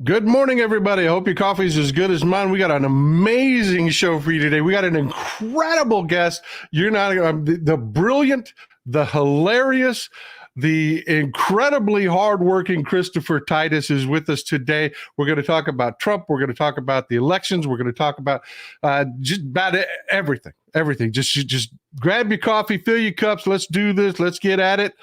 Good morning, everybody. I hope your coffee is as good as mine. We got an amazing show for you today. We got an incredible guest. You're not the brilliant, the hilarious, the incredibly hardworking Christopher Titus is with us today. We're going to talk about Trump. We're going to talk about the elections. We're going to talk about just about everything. Everything. Just grab your coffee, fill your cups. Let's do this. Let's get at it.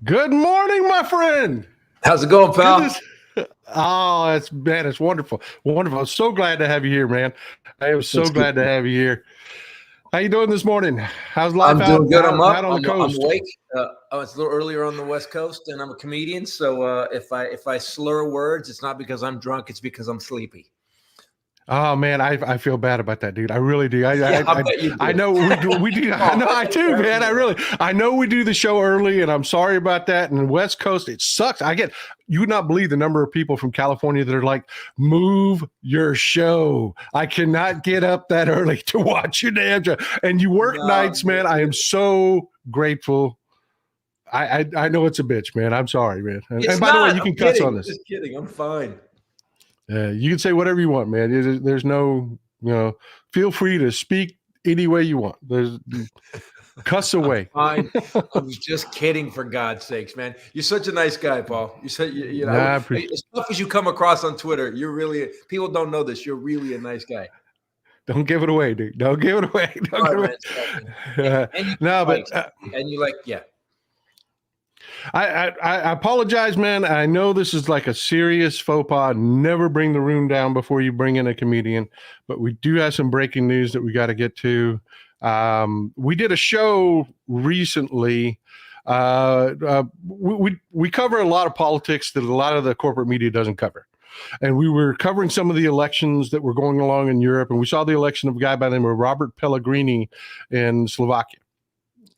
Good morning, my friend. How's it going, pal? Oh, it's wonderful. Wonderful. I'm so glad to have you here, man. I am so glad to have you here. How you doing this morning? How's life I'm out, doing good. I'm up. out on the coast? I'm awake. It's a little earlier on the West Coast, and I'm a comedian. So if I slur words, it's not because I'm drunk. It's because I'm sleepy. Oh man, I feel bad about that, dude. I really do. I bet you do. I know we do. I know I do, man. I know we do the show early, and I'm sorry about that. And West Coast, it sucks. You would not believe the number of people from California that are like, move your show. I cannot get up that early to watch your damn show. And you work nights, man. I am so grateful. I know it's a bitch, man. I'm sorry, man. And by the way, you can cuss on this. Just kidding. I'm fine. You can say whatever you want, man. There's no, feel free to speak any way you want. There's cuss away. Fine. I was just kidding, for God's sakes, man. You're such a nice guy, Paul. You said, as tough as you come across on Twitter, people don't know this. You're really a nice guy. Don't give it away, dude. Don't give it away. I apologize, man. I know this is like a serious faux pas. Never bring the room down before you bring in a comedian, but we do have some breaking news that we got to get to. We did a show recently. We cover a lot of politics that a lot of the corporate media doesn't cover. And we were covering some of the elections that were going along in Europe, and we saw the election of a guy by the name of Robert Pellegrini in Slovakia.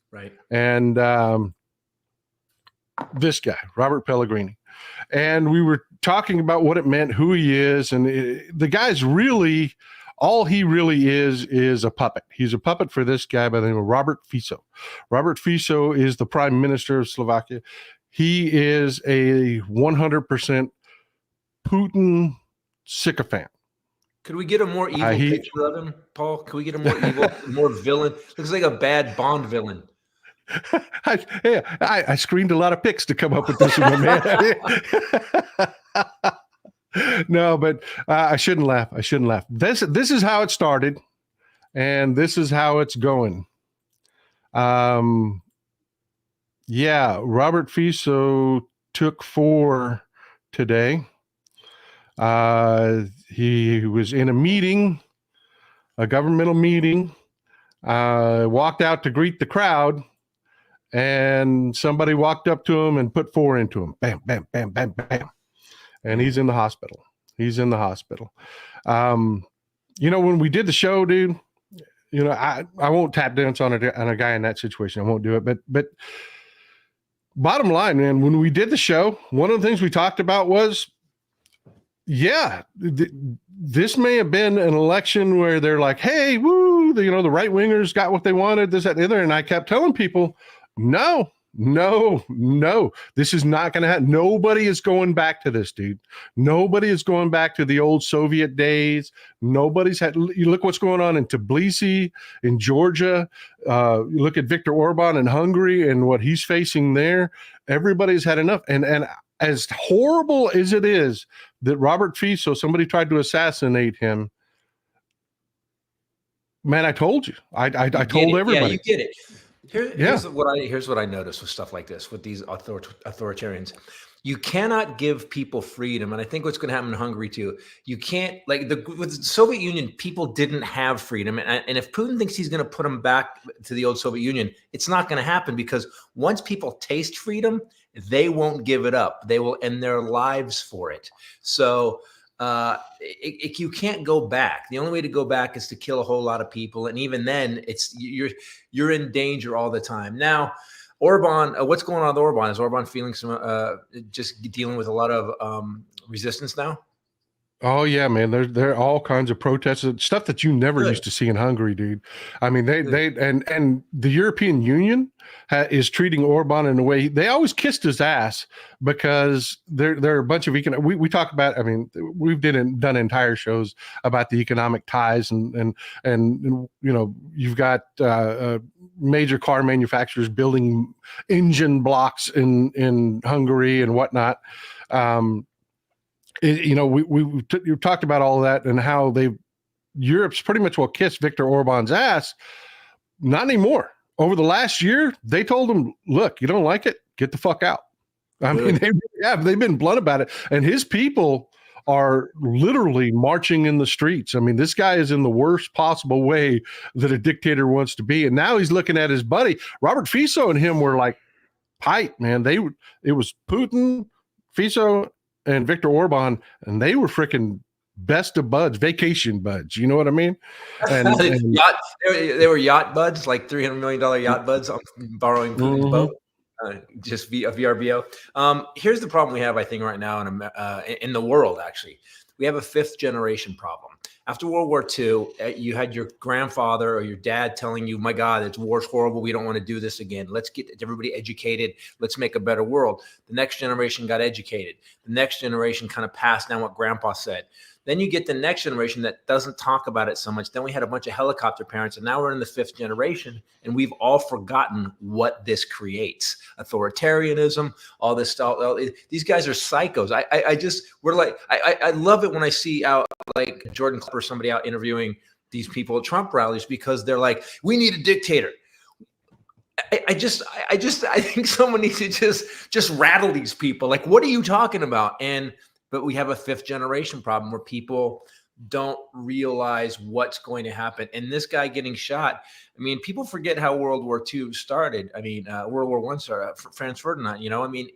Right. And this guy, Robert Pellegrini. And we were talking about what it meant, who he is. And the guy's really, all he really is a puppet. He's a puppet for this guy by the name of Robert Fico. Robert Fico is the prime minister of Slovakia. He is a 100% Putin sycophant. Could we get a more evil picture of him, Paul? Could we get a more evil, more villain? Looks like a bad Bond villain. I screened a lot of pics to come up with this one, man. No, but I shouldn't laugh. This is how it started, and this is how it's going. Robert Fico took 4 today. He was in a meeting, a governmental meeting, walked out to greet the crowd. And somebody walked up to him and put 4 into him. Bam, bam, bam, bam, bam. And he's in the hospital. When we did the show, dude, I won't tap dance on a guy in that situation. I won't do it. But bottom line, man, when we did the show, one of the things we talked about was, this may have been an election where they're like, hey, woo, the right wingers got what they wanted, this, that, and the other. And I kept telling people, no, this is not going to happen. Nobody is going back to this, dude. Nobody is going back to the old Soviet days. You look what's going on in Tbilisi, in Georgia. You look at Viktor Orban in Hungary and what he's facing there. Everybody's had enough. And as horrible as it is that Robert Fico, somebody tried to assassinate him, man, I told you. I told everybody. Yeah, you get it. Here's what I notice with stuff like this, with these authoritarians. You cannot give people freedom, and I think what's going to happen in Hungary too. You can't, like with the Soviet Union, people didn't have freedom, and if Putin thinks he's going to put them back to the old Soviet Union, it's not going to happen, because once people taste freedom, they won't give it up. They will end their lives for it. So you can't go back. The only way to go back is to kill a whole lot of people, and even then, you're in danger all the time. Now, Orban, what's going on with Orban? Is Orban feeling some just dealing with a lot of resistance now? Oh yeah, man. There are all kinds of protests, stuff that you never used to see in Hungary, dude. I mean, they and the European Union is treating Orban in a way. They always kissed his ass because there are a bunch of we talk about. I mean, we've done entire shows about the economic ties and you know, you've got major car manufacturers building engine blocks in Hungary and whatnot. You know, we talked about all of that and how Europe's pretty much what kissed Viktor Orban's ass. Not anymore. Over the last year, they told him, look, you don't like it, get the fuck out. I mean, they've been blunt about it. And his people are literally marching in the streets. I mean, this guy is in the worst possible way that a dictator wants to be. And now he's looking at his buddy. Robert Fico and him were like tight, man. It was Putin, Fico, and Viktor Orban, and they were freaking best of buds, vacation buds. You know what I mean? And they were yacht buds, like $300 million yacht buds on borrowing Putin's boat, just via VRBO. Here's the problem we have, I think, right now in the world. Actually, we have a fifth generation problem. After World War II, you had your grandfather or your dad telling you, my God, it's war's horrible. We don't want to do this again. Let's get everybody educated. Let's make a better world. The next generation got educated. The next generation kind of passed down what grandpa said. Then you get the next generation that doesn't talk about it so much. Then we had a bunch of helicopter parents, and now we're in the fifth generation, and we've all forgotten what this creates. Authoritarianism, all this stuff. These guys are psychos. I love it when I see out like Jordan Klepper or somebody out interviewing these people at Trump rallies, because they're like, we need a dictator. I think someone needs to just rattle these people. Like, what are you talking about? But we have a fifth generation problem where people don't realize what's going to happen. And this guy getting shot, I mean, people forget how World War II started. I mean, World War I started, Franz Ferdinand, you know, I mean,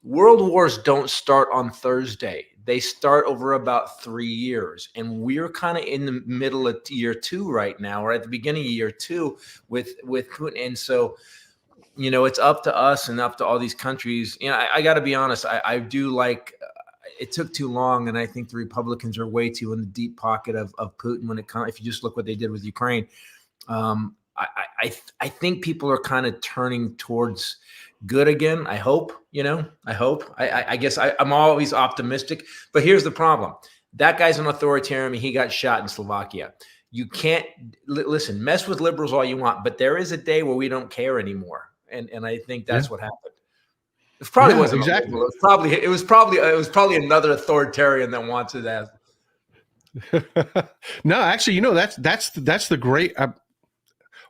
world wars don't start on Thursday. They start over about 3 years. And we're kind of in the middle of year 2 right now, or at the beginning of year 2 with Putin. And so, you know, it's up to us and up to all these countries. You know, I got to be honest. I do like, it took too long, and I think the Republicans are way too in the deep pocket of Putin when it comes. If you just look what they did with Ukraine, I think people are kind of turning towards good again. I hope, you know. I guess I'm always optimistic, but here's the problem: that guy's an authoritarian. He got shot in Slovakia. You can't listen. Mess with liberals all you want, but there is a day where we don't care anymore, and I think that's what happened. It probably wasn't exactly. It was probably another authoritarian that wanted that. No, actually, you know, that's the great.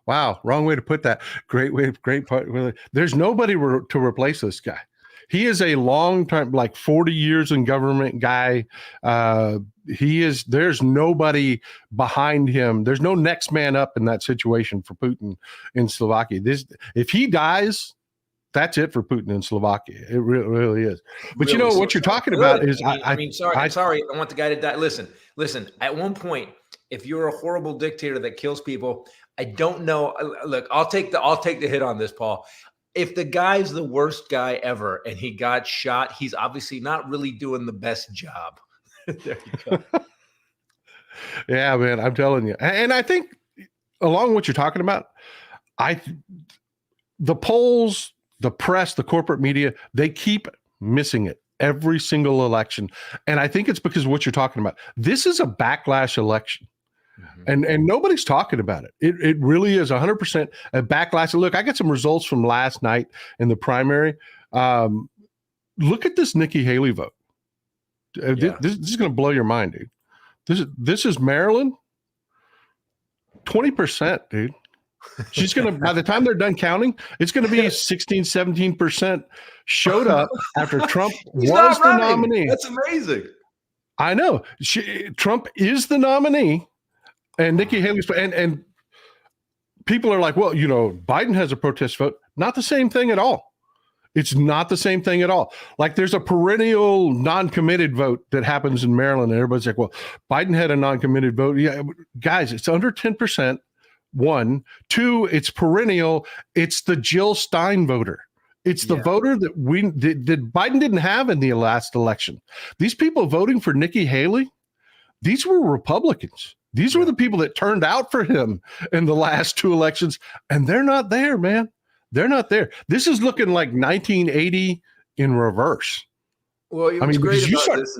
Wow, wrong way to put that. Great part. There's nobody to replace this guy. He is a long time, like 40 years in government guy. There's nobody behind him. There's no next man up in that situation for Putin in Slovakia. If he dies, that's it for Putin in Slovakia. It really is. But really, you know what you're talking about is I'm sorry. I want the guy to die. Listen. At one point, if you're a horrible dictator that kills people, I don't know. Look, I'll take the hit on this, Paul. If the guy's the worst guy ever and he got shot, he's obviously not really doing the best job. There you go. Yeah, man, I'm telling you. And I think along what you're talking about, the polls, the press, the corporate media, they keep missing it every single election. And I think it's because of what you're talking about. This is a backlash election. Mm-hmm. And nobody's talking about it. It really is 100% a backlash. Look, I got some results from last night in the primary. look at this Nikki Haley vote. Yeah. This is going to blow your mind, dude. This is Maryland, 20%, dude. She's going to, by the time they're done counting, it's going to be 16, 17% showed up after Trump was the nominee. That's amazing. I know. Trump is the nominee, and Nikki Haley's, and people are like, well, you know, Biden has a protest vote. Not the same thing at all. It's not the same thing at all. Like there's a perennial non-committed vote that happens in Maryland, and everybody's like, well, Biden had a non-committed vote. Yeah, guys, it's under 10%. One, two, it's perennial. It's the Jill Stein voter. It's the voter that that Biden didn't have in the last election. These people voting for Nikki Haley, these were Republicans. These were the people that turned out for him in the last two elections, and they're not there, man. They're not there. This is looking like 1980 in reverse. Well, what's great about this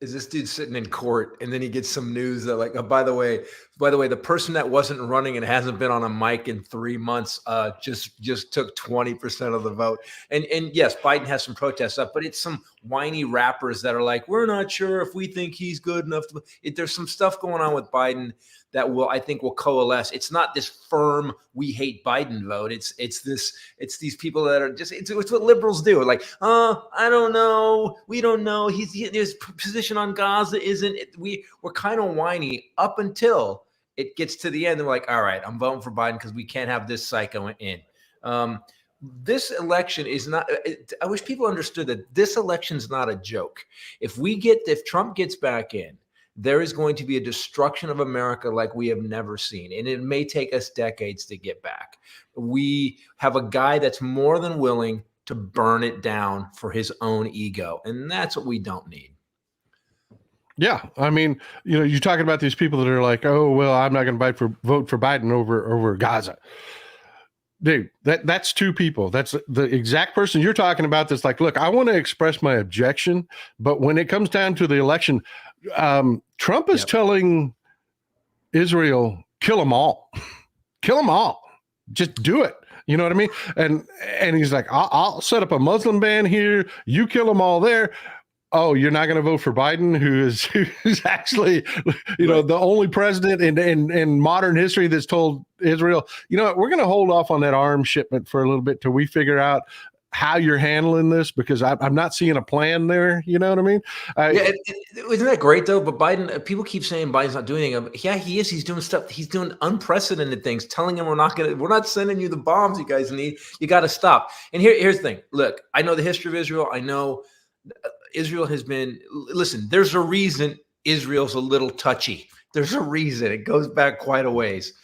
is this dude sitting in court, and then he gets some news that, like, oh, by the way, the person that wasn't running and hasn't been on a mic in 3 months just took 20% of the vote. And yes, Biden has some protests up, but it's some whiny rappers that are like, we're not sure if we think he's good enough. There's some stuff going on with Biden that I think will coalesce. It's not this firm "we hate Biden" vote. It's these people that are just it's what liberals do. Like, I don't know, we don't know. His position on Gaza isn't. We're kind of whiny up until it gets to the end. They're like, all right, I'm voting for Biden because we can't have this psycho in. This election is not. I wish people understood that this election is not a joke. If Trump gets back in, there is going to be a destruction of America like we have never seen. And it may take us decades to get back. We have a guy that's more than willing to burn it down for his own ego. And that's what we don't need. Yeah. I mean, you know, you're talking about these people that are like, oh, well, I'm not going to vote for Biden over Gaza. Dude, that's two people. That's the exact person you're talking about. That's like, look, I want to express my objection, but when it comes down to the election, Trump is telling Israel, kill them all, just do it. You know what I mean? And he's like, I'll set up a Muslim ban here. You kill them all there. Oh, you're not going to vote for Biden, who's actually, you know, the only president in modern history that's told Israel, you know what, we're going to hold off on that arms shipment for a little bit till we figure out how you're handling this, because I'm not seeing a plan there. You know what I mean? Isn't that great though? But Biden, people keep saying Biden's not doing anything. Yeah, he is. He's doing stuff. He's doing unprecedented things, telling them we're not sending you the bombs you guys need. You got to stop. And here's the thing. Look, I know the history of Israel. I know Israel has been, listen, there's a reason Israel's a little touchy. There's a reason. It goes back quite a ways.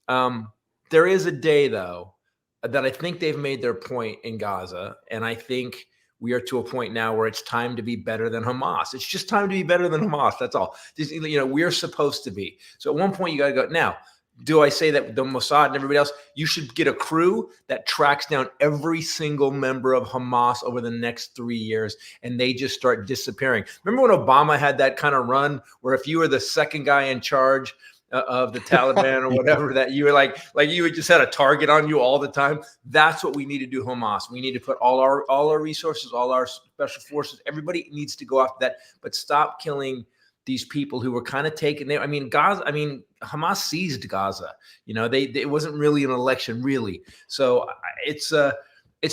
There is a day, though, that I think they've made their point in Gaza. And I think we are to a point now where it's time to be better than Hamas. It's just time to be better than Hamas. That's all. You know, we're supposed to be. So at one point, you got to go. Now, do I say that the Mossad and everybody else, you should get a crew that tracks down every single member of Hamas over the next 3 years, and they just start disappearing. Remember when Obama had that kind of run where if you were the second guy in charge of the Taliban or whatever, that you were like you just had a target on you all the time? That's what we need to do, Hamas. We need to put all our resources, all our special forces, everybody needs to go after that, but stop killing these people who were kind of taken there. I mean, Hamas seized Gaza. You know, it wasn't really an election, really. So it's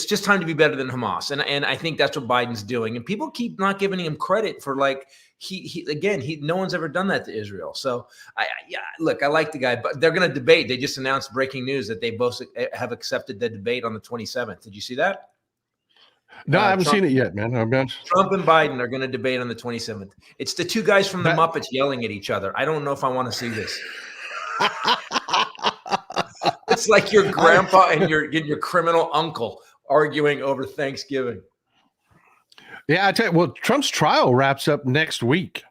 just time to be better than Hamas, and I think that's what Biden's doing. And people keep not giving him credit for, like, no one's ever done that to Israel. So look, I like the guy, but they're going to debate. They just announced breaking news that they both have accepted the debate on the 27th. Did you see that? No, I haven't seen it yet, man. Trump and Biden are going to debate on the 27th. It's the two guys from the Muppets yelling at each other. I don't know if I want to see this. It's like your grandpa and your criminal uncle arguing over Thanksgiving. Yeah, I tell you, well, Trump's trial wraps up next week.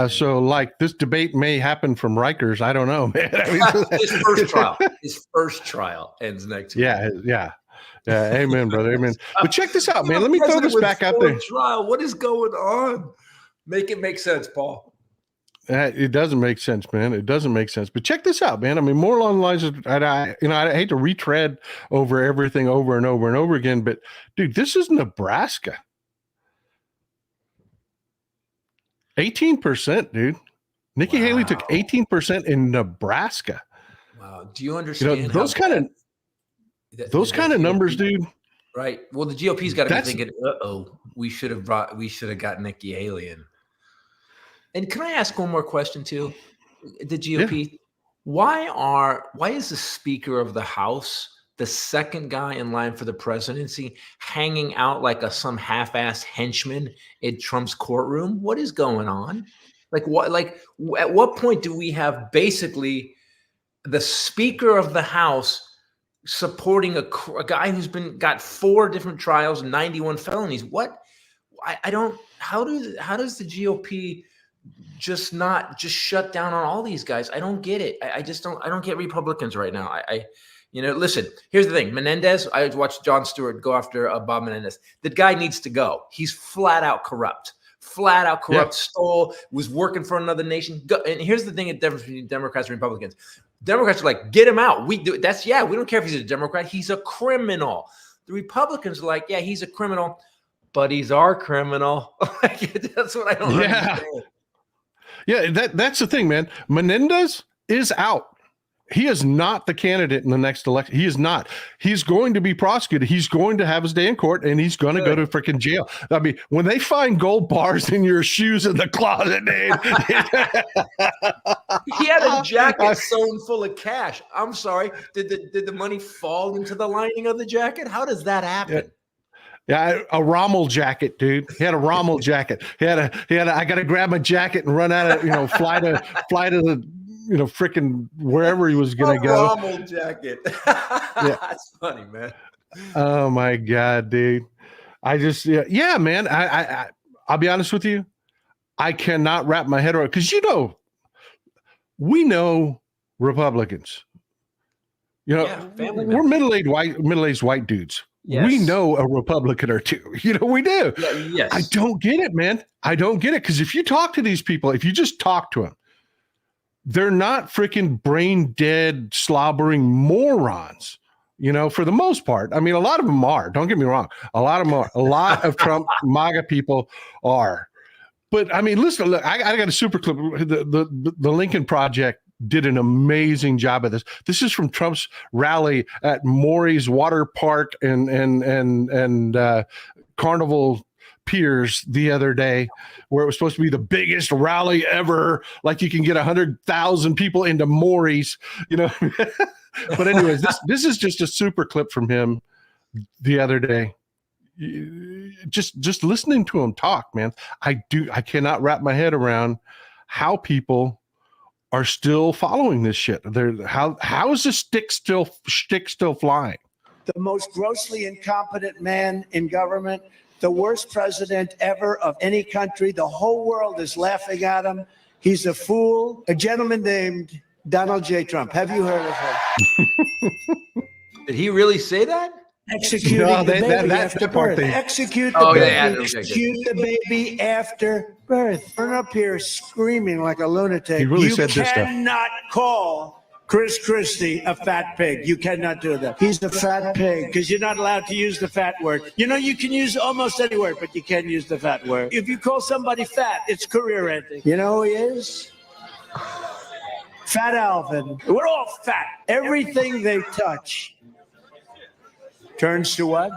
So, like, this debate may happen from Rikers. I don't know, man. I mean, his first trial ends next week. Yeah. Amen, brother. Amen. But check this out, man. Let me throw this back out there. Trial. What is going on? Make it make sense, Paul. It doesn't make sense, man. It doesn't make sense. But check this out, man. I mean, more along the lines of, I hate to retread over everything over and over and over again, but dude, this is Nebraska. 18%, dude. Nikki Haley took 18% in Nebraska. Wow. Do you understand those kind of numbers, dude? Right. Well, the GOP's got to be thinking, we should have got Nikki Haley in. And can I ask one more question too? The GOP, why is the Speaker of the House the second guy in line for the presidency hanging out like some half-ass henchman in Trump's courtroom? What is going on? At what point do we have basically the Speaker of the House supporting a guy who's got 4 different trials, 91 felonies? What? I don't. How does the GOP just shut down on all these guys? I don't get it. I don't get Republicans right now. Listen, here's the thing. Menendez, I watched Jon Stewart go after Bob Menendez. The guy needs to go. He's flat out corrupt. Stole, was working for another nation. And here's the thing, the difference between Democrats and Republicans. Democrats are like, get him out. We don't care if he's a Democrat. He's a criminal. The Republicans are like, yeah, he's a criminal, but he's our criminal. That's what I don't understand. Yeah, that's the thing, man. Menendez is out. He is not the candidate in the next election. He is not. He's going to be prosecuted. He's going to have his day in court, and he's going to go to freaking jail. I mean, when they find gold bars in your shoes in the closet, dude. He had a jacket sewn full of cash. I'm sorry. Did the money fall into the lining of the jacket? How does that happen? Yeah, a Rommel jacket, dude. He had a Rommel jacket. He had a I got to grab my jacket and run out of, fly to the, freaking wherever he was going to go. Rommel jacket. That's funny, man. Oh my God, dude. I just, man. I'll be honest with you. I cannot wrap my head around, because, we know Republicans, we're middle-aged white dudes. Yes. We know a Republican or two. We do. Yes. I don't get it, man. I don't get it. Because if you talk to these people, if you just talk to them, they're not freaking brain dead, slobbering morons, for the most part. I mean, a lot of them are. Don't get me wrong. A lot of them are. A lot of Trump MAGA people are. But I mean, listen, look, I got a super clip. The Lincoln Project did an amazing job of this. This is from Trump's rally at Maury's Water Park and Carnival Piers the other day, where it was supposed to be the biggest rally ever. Like, you can get 100,000 people into Maury's, But anyways, this is just a super clip from him the other day. Just listening to him talk, man. I cannot wrap my head around how people are still following this shit. How is the stick still flying? The most grossly incompetent man in government, the worst president ever of any country. The whole world is laughing at him. He's a fool. A gentleman named Donald J. Trump. Have you heard of him? Did he really say that? Execute the baby after birth. Execute the baby after birth. Turn up here screaming like a lunatic. He really said this stuff. You cannot call Chris Christie a fat pig. You cannot do that. He's a fat pig because you're not allowed to use the fat word. You can use almost any word, but you can't use the fat word. If you call somebody fat, it's career ending. You know who he is? Fat Alvin. We're all fat. Everything they touch turns to what?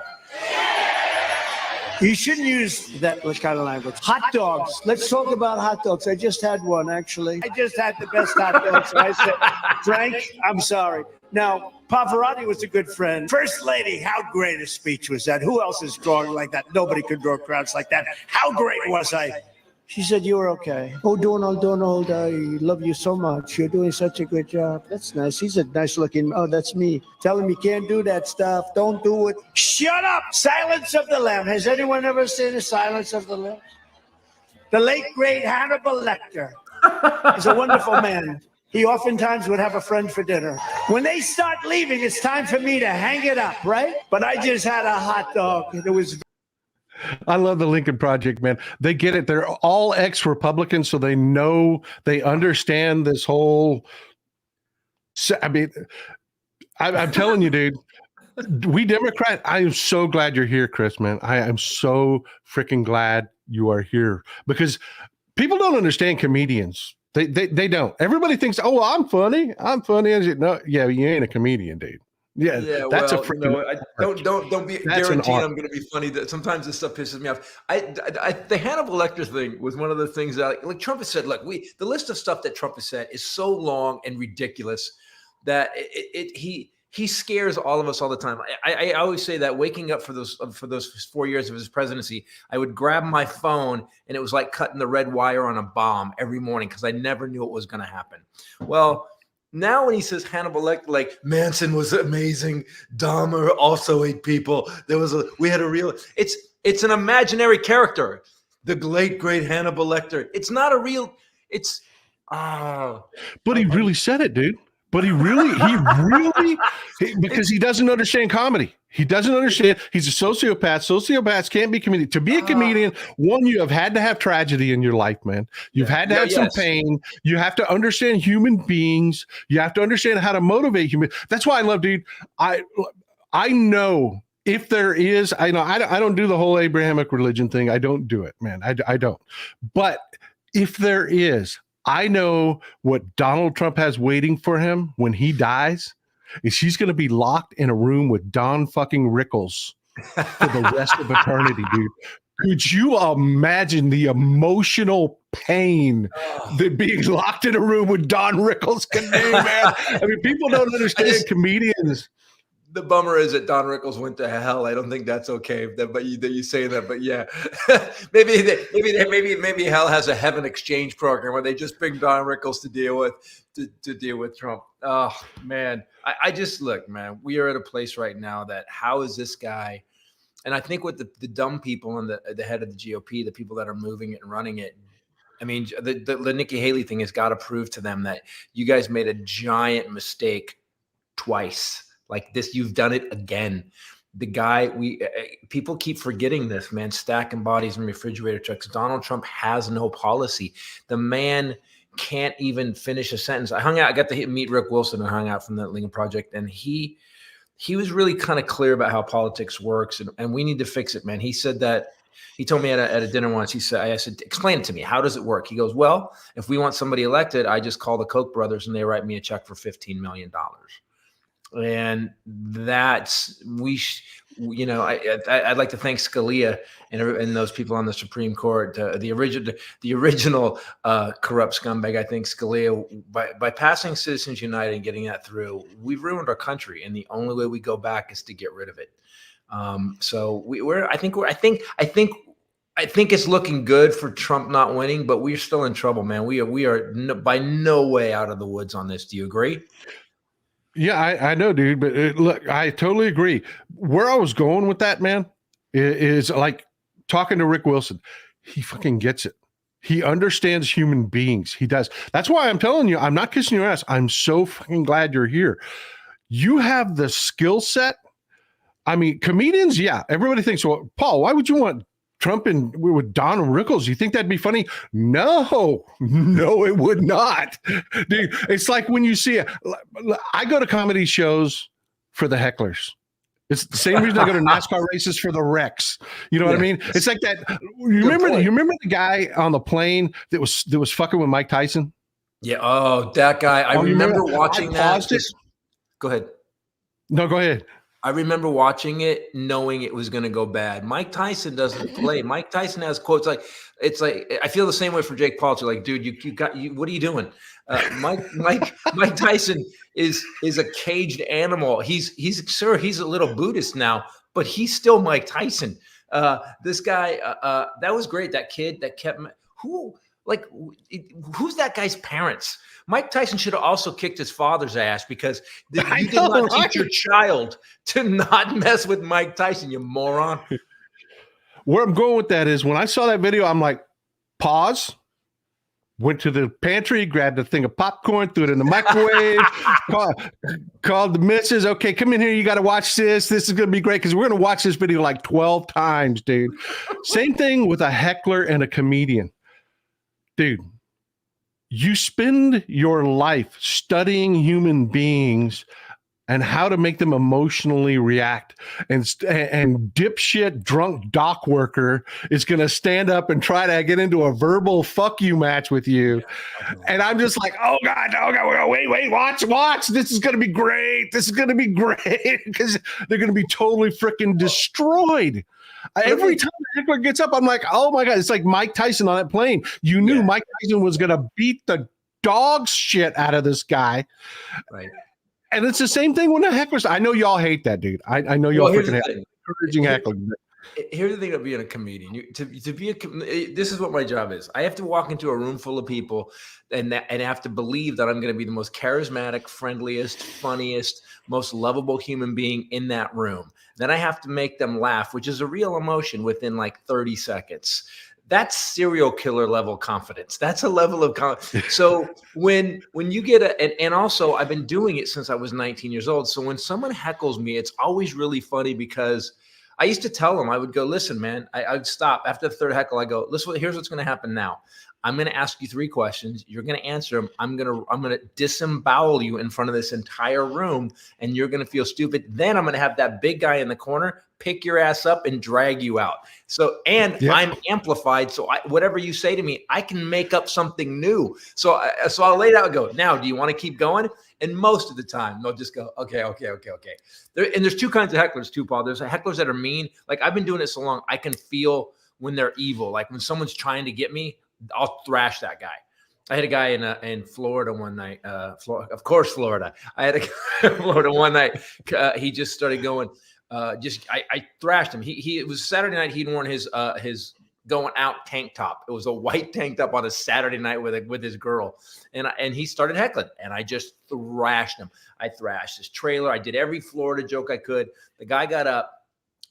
You shouldn't use that kind of language. Hot dogs. Let's talk about hot dogs. I just had one, actually. I just had the best hot dogs. So I said, Frank, I'm sorry. Now, Pavarotti was a good friend. First Lady, how great a speech was that? Who else is drawing like that? Nobody could draw crowds like that. How great was I? She said, you were okay. Oh, Donald, I love you so much. You're doing such a good job. That's nice. He's a nice looking, that's me. Tell him you can't do that stuff. Don't do it. Shut up. Silence of the Lambs. Has anyone ever seen the Silence of the Lambs? The late, great Hannibal Lecter. He's a wonderful man. He oftentimes would have a friend for dinner. When they start leaving, it's time for me to hang it up, right? But I just had a hot dog. It was... I love the Lincoln Project, man. They get it. They're all ex-Republicans, so they understand this whole. I mean, I'm telling you, dude. We Democrat. I am so glad you're here, Chris. Man, I am so freaking glad you are here, because People don't understand comedians. They don't. Everybody thinks, oh, I'm funny. I'm funny. No, yeah, you ain't a comedian, dude. Yeah, that's a freaking. Don't be That's guaranteed I'm going to be funny. That sometimes this stuff pisses me off. The Hannibal Lecter thing was one of the things that, like Trump has said. Look, the list of stuff that Trump has said is so long and ridiculous that he scares all of us all the time. I always say that waking up for those 4 years of his presidency, I would grab my phone and it was like cutting the red wire on a bomb every morning because I never knew what was going to happen. Well, now when he says Hannibal Lecter, like Manson was amazing, Dahmer also ate people. We had a real. It's an imaginary character, the late great Hannibal Lecter. It's not a real. It's But he really said it, dude. But because he doesn't understand comedy. He doesn't understand. He's a sociopath. Sociopaths can't be comedian. To be a comedian, one, you have had to have tragedy in your life, man. You've had to have some pain. You have to understand human beings. You have to understand how to motivate human. That's why I love, dude. I know if there is, I don't do the whole Abrahamic religion thing. I don't do it, man. I don't. But if there is, I know what Donald Trump has waiting for him when he dies is he's going to be locked in a room with Don fucking Rickles for the rest of eternity, dude. Could you imagine the emotional pain that being locked in a room with Don Rickles can do, man? I mean, people don't understand comedians. The bummer is that Don Rickles went to hell. I don't think that's okay. But you say that. But yeah, maybe hell has a heaven exchange program where they just bring Don Rickles to deal with Trump. Oh man, I just look, man. We are at a place right now that how is this guy? And I think with the dumb people on the head of the GOP, the people that are moving it and running it. I mean, the Nikki Haley thing has got to prove to them that you guys made a giant mistake twice. Like this, you've done it again. The guy, people keep forgetting this, man, stacking bodies in refrigerator trucks. Donald Trump has no policy. The man can't even finish a sentence. I got to meet Rick Wilson and hung out from the Lincoln Project. And he was really kind of clear about how politics works. And we need to fix it, man. He said that, he told me at a dinner once, I said, explain it to me. How does it work? He goes, well, if we want somebody elected, I just call the Koch brothers and they write me a check for $15 million. And that's I'd like to thank Scalia and those people on the Supreme Court, the original corrupt scumbag. I think Scalia, by passing Citizens United and getting that through, we've ruined our country, and the only way we go back is to get rid of it. So I think it's looking good for Trump not winning, but we're still in trouble, man. We are by no way out of the woods on this. Do you agree? Yeah, I know, dude. But look, I totally agree. Where I was going with that, man, is like talking to Rick Wilson. He fucking gets it. He understands human beings. He does. That's why I'm telling you, I'm not kissing your ass. I'm so fucking glad you're here. You have the skill set. I mean, comedians, yeah. Everybody thinks, well, Paul, why would you want Trump and with Don Rickles? You think that'd be funny? No, it would not. Dude, it's like when you see it. I go to comedy shows for the hecklers. It's the same reason I go to NASCAR races for the wrecks. You know what I mean? It's like that. You remember the guy on the plane that was fucking with Mike Tyson? Yeah. Oh, that guy. I remember watching that. Go ahead. No, go ahead. I remember watching it, knowing it was going to go bad. Mike Tyson doesn't play. Mike Tyson has quotes like, it's like, I feel the same way for Jake Paul. You're like, dude, what are you doing? Mike Tyson is a caged animal. He's a little Buddhist now, but he's still Mike Tyson. This guy, that was great. That kid that kept who's that guy's parents? Mike Tyson should have also kicked his father's ass because you did not teach your child to not mess with Mike Tyson, you moron. Where I'm going with that is when I saw that video, I'm like, pause, went to the pantry, grabbed a thing of popcorn, threw it in the microwave, called the missus. Okay, come in here. You got to watch this. This is going to be great because we're going to watch this video like 12 times, dude. Same thing with a heckler and a comedian. Dude, you spend your life studying human beings and how to make them emotionally react. And dipshit drunk dock worker is going to stand up and try to get into a verbal fuck you match with you. And I'm just like, oh God, wait, watch. This is going to be great. This is going to be great because they're going to be totally freaking destroyed. Every time the heckler gets up, I'm like, oh my God, it's like Mike Tyson on that plane. You knew Mike Tyson was going to beat the dog shit out of this guy. Right. And it's the same thing when the hecklers. I know y'all hate that, dude. I know y'all freaking hate encouraging heckling. Here's the thing of being a comedian. This is what my job is. I have to walk into a room full of people and have to believe that I'm going to be the most charismatic, friendliest, funniest, most lovable human being in that room. Then I have to make them laugh, which is a real emotion within like 30 seconds. That's serial killer level confidence. That's a level of confidence. So when you get and also I've been doing it since I was 19 years old. So when someone heckles me, it's always really funny because I used to tell them, I would go, listen, man, I'd stop after the third heckle. I go, listen, here's what's going to happen now. I'm going to ask you 3 questions. You're going to answer them. I'm going to disembowel you in front of this entire room, and you're going to feel stupid. Then I'm going to have that big guy in the corner pick your ass up and drag you out. So, and I'm amplified. So whatever you say to me, I can make up something new. So I'll lay it out and go, now, do you want to keep going? And most of the time they'll just go, okay. There's 2 kinds of hecklers too, Paul. There's hecklers that are mean. Like I've been doing it so long, I can feel when they're evil. Like when someone's trying to get me, I'll thrash that guy. I had a guy in Florida one night. Of course, Florida. I had a guy in Florida one night. He just started going. I thrashed him. It was Saturday night. He'd worn his going out tank top. It was a white tank top on a Saturday night with his girl, and he started heckling, and I just thrashed him. I thrashed his trailer. I did every Florida joke I could. The guy got up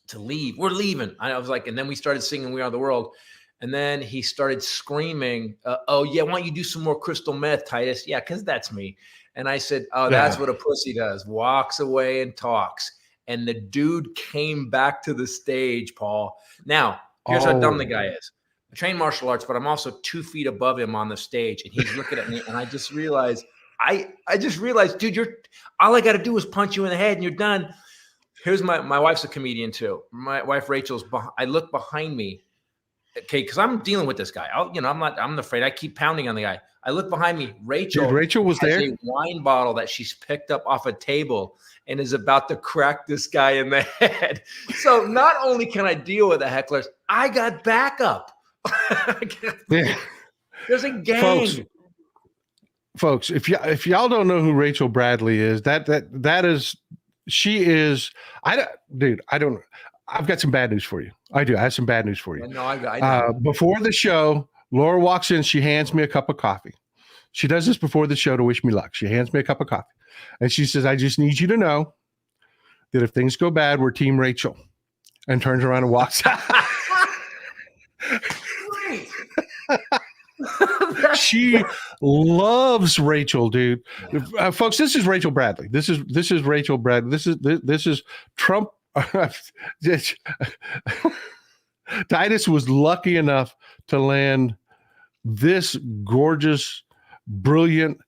to leave. We're leaving. I was like, and then we started singing "We Are the World." And then he started screaming, oh, yeah, why don't you do some more crystal meth, Titus? Yeah, because that's me. And I said, oh, that's what a pussy does. Walks away and talks. And the dude came back to the stage, Paul. Now, here's how dumb the guy is. I train martial arts, but I'm also 2 feet above him on the stage. And he's looking at me, and I just realized, dude, all I got to do is punch you in the head, and you're done. Here's my wife's a comedian, too. My wife, Rachel's, I look behind me. Okay, because I'm dealing with this guy. I'm afraid. I keep pounding on the guy. I look behind me. Rachel was there. A wine bottle that she's picked up off a table and is about to crack this guy in the head. So not only can I deal with the hecklers, I got backup. There's a gang. Folks, if y'all don't know who Rachel Bradley is, she is. I've got some bad news for you. I do. I have some bad news for you. No, I know. Before the show, Laura walks in. She hands me a cup of coffee. She does this before the show to wish me luck. She hands me a cup of coffee. And she says, I just need you to know that if things go bad, we're Team Rachel. And turns around and walks out. She loves Rachel, dude. Folks, this is Rachel Bradley. This is Rachel Bradley. This is Trump. Titus was lucky enough to land this gorgeous, brilliant,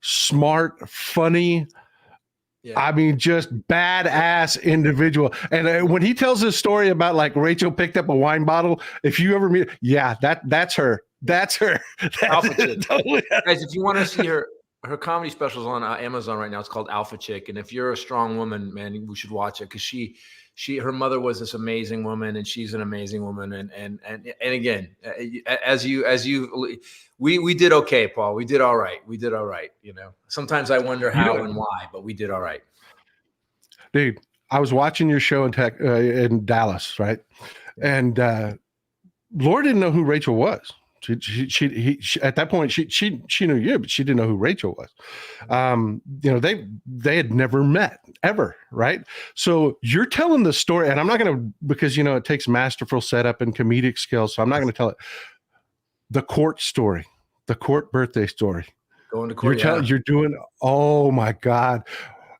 smart, funny, I mean, just badass individual. And when he tells his story about like Rachel picked up a wine bottle, if you ever meet, that's her. That's her. Alpha Chick. Totally. Guys, if you want to see her comedy specials on Amazon right now, it's called Alpha Chick. And if you're a strong woman, man, we should watch it because her mother was this amazing woman, and she's an amazing woman. And again, we did okay, Paul. We did all right. You know, sometimes I wonder how and why, but we did all right. Dude, I was watching your show in Dallas, right? And Laura didn't know who Rachel was. She at that point she knew you, but she didn't know who Rachel was. They had never met ever, right? So you're telling the story, and I'm not going to, because it takes masterful setup and comedic skills, so I'm not going to tell it. The court story, the court birthday story. Going to court. You're doing. Oh my God,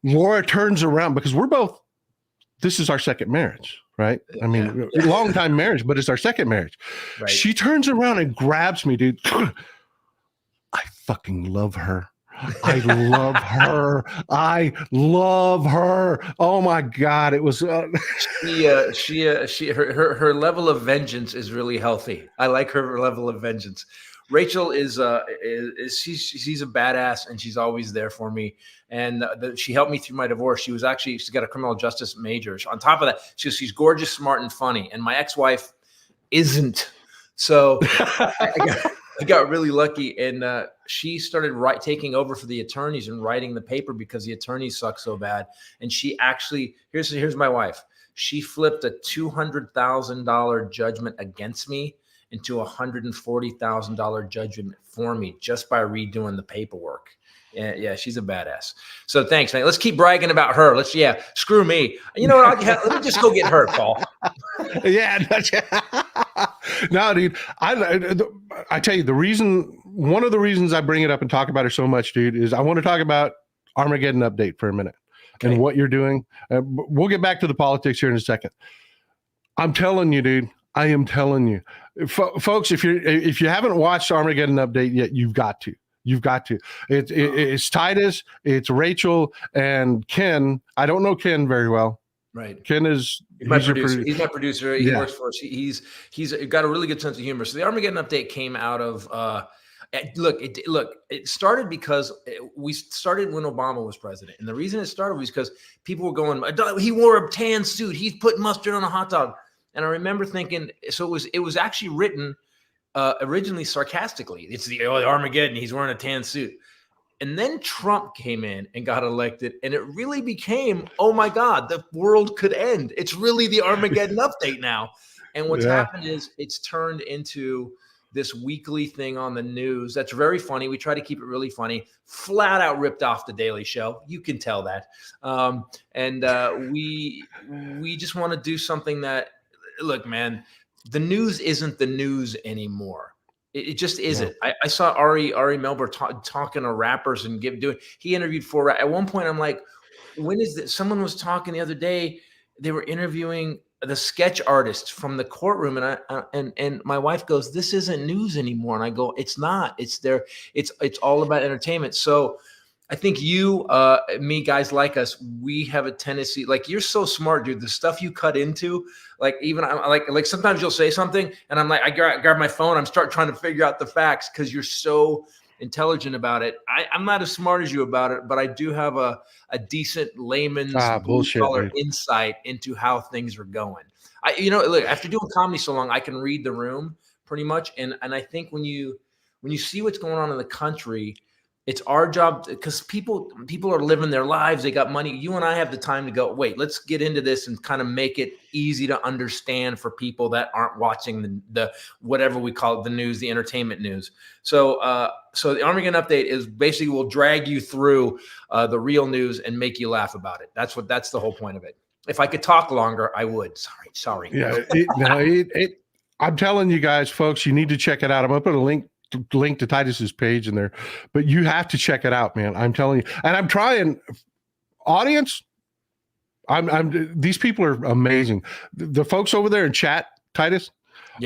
Laura turns around because we're both. This is our second marriage. Right. I mean, long time marriage, but it's our second marriage. Right. She turns around and grabs me, dude. I fucking love her. I love her. I love her. Oh my God. It was, her level of vengeance is really healthy. I like her level of vengeance. Rachel is she's a badass, and she's always there for me. And she helped me through my divorce. She's got a criminal justice major. On top of that, she's gorgeous, smart, and funny. And my ex-wife isn't. So I got really lucky, and she started taking over for the attorneys and writing the paper because the attorneys suck so bad. And she actually, here's my wife. She flipped a $200,000 judgment against me into a $140,000 judgment for me just by redoing the paperwork. Yeah, she's a badass. So thanks, man. Let's keep bragging about her. Screw me. You know what? Let me just go get her, Paul. Yeah. No, dude. I tell you, one of the reasons I bring it up and talk about her so much, dude, is I want to talk about Armageddon update for a minute and what you're doing. We'll get back to the politics here in a second. I'm telling you, dude. I am telling you, folks. If you haven't watched Armageddon update yet, you've got to. You've got to. It's Titus, it's Rachel, and Ken. I don't know Ken very well. Right. Ken is my producer. He's my producer. He works for us. He's got a really good sense of humor. So the Armageddon update came out of it started because we started when Obama was president. And the reason it started was because people were going, he wore a tan suit, he's put mustard on a hot dog. And I remember thinking, so it was actually written originally sarcastically. It's the Armageddon, he's wearing a tan suit. And then Trump came in and got elected, and it really became, oh my God, the world could end. It's really the Armageddon update now. And what's happened is it's turned into this weekly thing on the news that's very funny. We try to keep it really funny, flat out ripped off the Daily Show. You can tell that. We just want to do something that, look, man, the news isn't the news anymore. It just isn't. Yeah. I saw Ari Melber talking to rappers and he interviewed 4 rappers. At one point, I'm like, when is this? Someone was talking the other day. They were interviewing the sketch artist from the courtroom, and my wife goes, "This isn't news anymore." And I go, "It's not. It's all about entertainment." So I think me, guys like us, we have a tendency, like, you're so smart, dude. The stuff you cut into, like, even I like sometimes you'll say something and I'm like, I grab my phone, I'm start trying to figure out the facts because you're so intelligent about it. I'm not as smart as you about it, but I do have a decent layman's blue-collar insight into how things are going. Look, after doing comedy so long, I can read the room pretty much, and I think when you see what's going on in the country, it's our job, because people are living their lives. They got money. You and I have the time to go, wait, let's get into this and kind of make it easy to understand for people that aren't watching the whatever we call it, the news, the entertainment news. So the Armageddon update is basically, we'll drag you through the real news and make you laugh about it. That's the whole point of it. If I could talk longer, I would. Sorry. Yeah. I'm telling you guys, folks, you need to check it out. I'm going to put a link to Titus's page in there, but you have to check it out, man. I'm telling you, and I'm trying. Audience, these people are amazing. The folks over there in chat, Titus,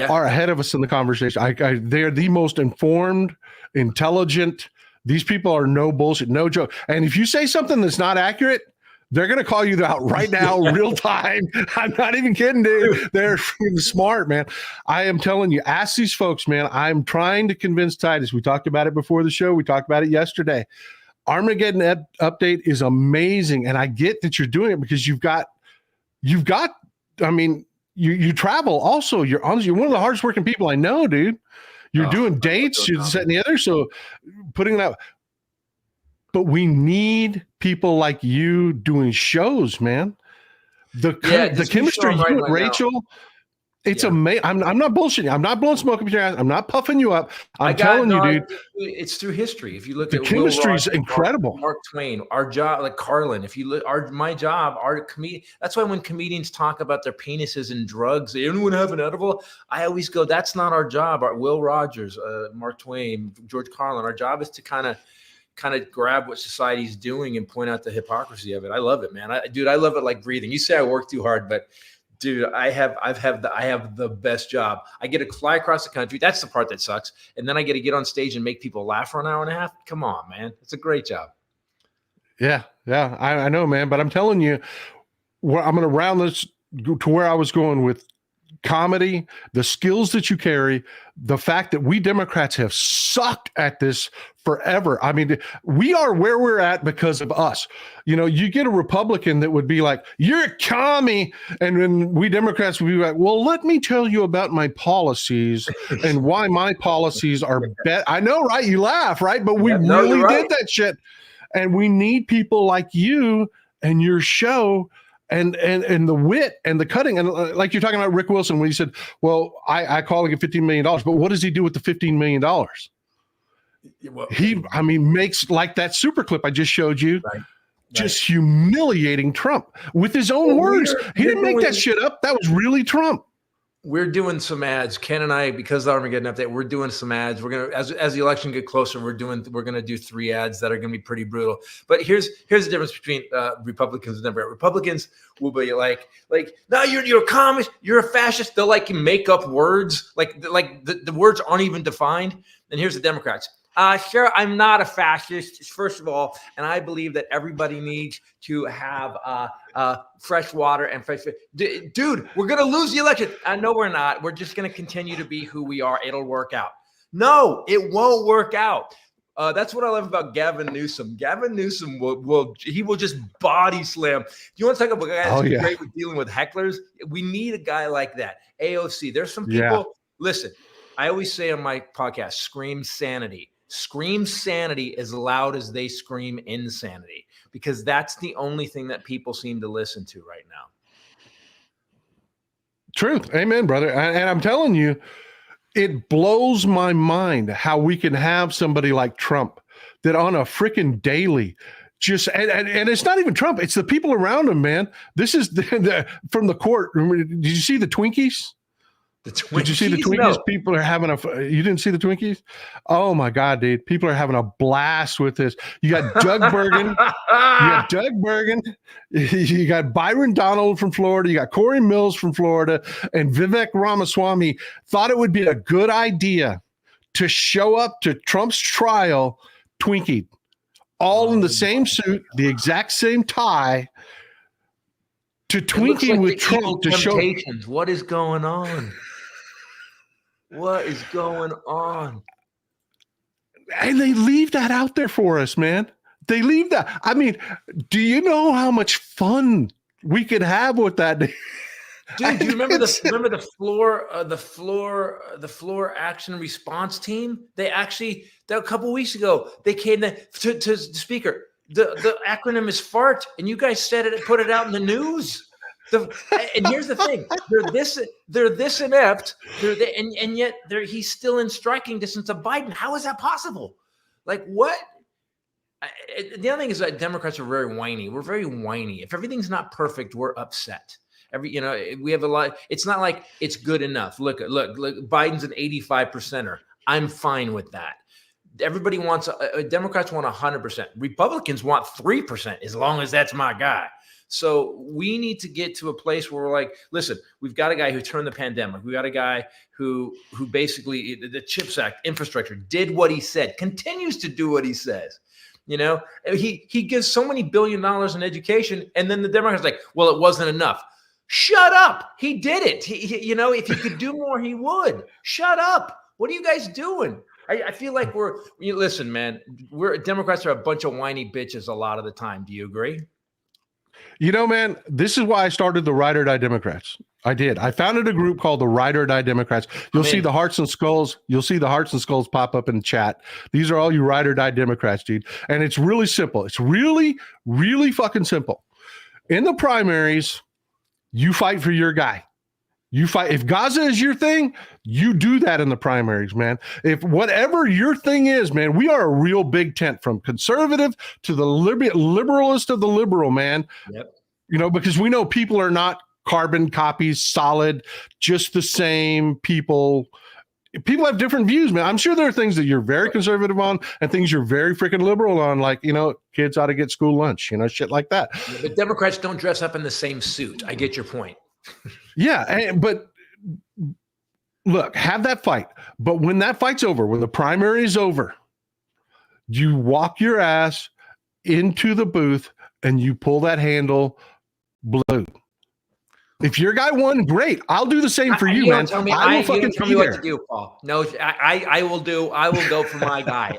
are ahead of us in the conversation. They're the most informed, intelligent. These people are no bullshit, no joke. And if you say something that's not accurate, they're going to call you out right now, real time. I'm not even kidding, dude. They're smart, man. I am telling you, ask these folks, man. I'm trying to convince Titus. We talked about it before the show. We talked about it yesterday. Armageddon update is amazing. And I get that you're doing it because you've got, I mean, you travel also. You're one of the hardest working people I know, dude. You're doing dates, you're setting the other. So putting it out. But we need people like you doing shows, man. The chemistry you and Rachel, it's amazing. I'm not bullshitting. I'm not blowing smoke up your ass. I'm not puffing you up. I'm telling you, dude. It's through history. If you look at the chemistry is incredible. Mark Twain, our job, like Carlin. If you look, my job, our comedian. That's why when comedians talk about their penises and drugs, anyone have an edible? I always go, that's not our job. Will Rogers, Mark Twain, George Carlin. Our job is to kind of grab what society's doing and point out the hypocrisy of it. I love it, man. I love it like breathing. You say I work too hard, but Dude, I have the best job. I get to fly across the country. That's the part that sucks. And then I get to get on stage and make people laugh for an hour and a half. Come on, man. It's a great job. Yeah, I know, man. But I'm telling you, I'm going to round this to where I was going with comedy, the skills that you carry, the fact that we Democrats have sucked at this forever. I mean, we are where we're at because of us. You know, you get a Republican that would be like, you're a commie. And then we Democrats would be like, well, let me tell you about my policies and why my policies are better. I know, right? You laugh, right? But we really did that shit. And we need people like you and your show and the wit and the cutting. And like you're talking about Rick Wilson, when he said, well, I call it $15 million, but what does he do with the $15 million? He makes like that super clip I just showed you, just humiliating Trump with his own words. He didn't make that shit up. That was really Trump. We're doing some ads. Ken and I, because the Armageddon update, we're doing some ads. We're gonna, as the election get closer, we're gonna do 3 ads that are gonna be pretty brutal. But here's the difference between Republicans and Democrats. Republicans will be like, no, you're a communist, you're a fascist. They'll like make up words, like the words aren't even defined. And here's the Democrats. Sure, I'm not a fascist, first of all, and I believe that everybody needs to have fresh water and fresh food. Dude, we're going to lose the election. I know we're not. We're just going to continue to be who we are. It'll work out. No, it won't work out. That's what I love about Gavin Newsom. Gavin Newsom will just body slam. You want to talk about guys who's great with dealing with hecklers? We need a guy like that. AOC. There's some people. Listen, I always say on my podcast, scream sanity. Scream sanity as loud as they scream insanity, because that's the only thing that people seem to listen to right now. Truth. Amen, brother. And I'm telling you, it blows my mind how we can have somebody like Trump that on a freaking daily just, and it's not even Trump, it's the people around him, man. This is from the court. Did you see the Twinkies? Did you see the Twinkies? No. People are having you didn't see the Twinkies? Oh my God, dude. People are having a blast with this. You got Doug Bergen. You got Byron Donald from Florida. You got Corey Mills from Florida. And Vivek Ramaswamy thought it would be a good idea to show up to Trump's trial Twinkie, all in the same suit, the exact same tie, to Twinkie like with Trump to show. What is going on? What is going on? And they leave that out there for us, man. They leave that. I mean, do you know how much fun we could have with that? Dude, do you remember the floor action response team? They actually, a couple weeks ago, they came to the speaker. The acronym is FART, and you guys said it, put it out in the news. And here's the thing: they're this inept, and yet he's still in striking distance of Biden. How is that possible? Like what? The other thing is that Democrats are very whiny. We're very whiny. If everything's not perfect, we're upset. We have a lot. It's not like it's good enough. Look. Biden's an 85%er. I'm fine with that. Everybody wants Democrats want 100%. Republicans want 3%, as long as that's my guy. So we need to get to a place where we're like, listen, we've got a guy who turned the pandemic. We got a guy who basically the CHIPS Act infrastructure did what he said, continues to do what he says. You know, he gives so many $1 billion in education, and then the Democrats are like, well, it wasn't enough. Shut up. He did it. If he could do more, he would. Shut up. What are you guys doing? I feel like listen, man, Democrats are a bunch of whiny bitches a lot of the time. Do you agree? You know, man, this is why I started the Ride or Die Democrats. I did. I founded a group called the Ride or Die Democrats. You'll see the hearts and skulls. You'll see the hearts and skulls pop up in the chat. These are all you Ride or Die Democrats, dude. And it's really simple. It's really, really fucking simple. In the primaries, you fight for your guy. You fight. If Gaza is your thing, you do that in the primaries, man. If whatever your thing is, man, we are a real big tent, from conservative to the liberalist of the liberal, man. Yep. Because we know people are not carbon copies, solid, just the same people. People have different views, man. I'm sure there are things that you're very conservative on and things you're very freaking liberal on, like, kids ought to get school lunch, shit like that. But Democrats don't dress up in the same suit. I get your point. Yeah, but look, have that fight. But when that fight's over, when the primary is over, you walk your ass into the booth and you pull that handle blue. If your guy won, great. I'll do the same for you, man. Tell me, I will fucking don't tell me what to do, Paul. No, I will go for my guy.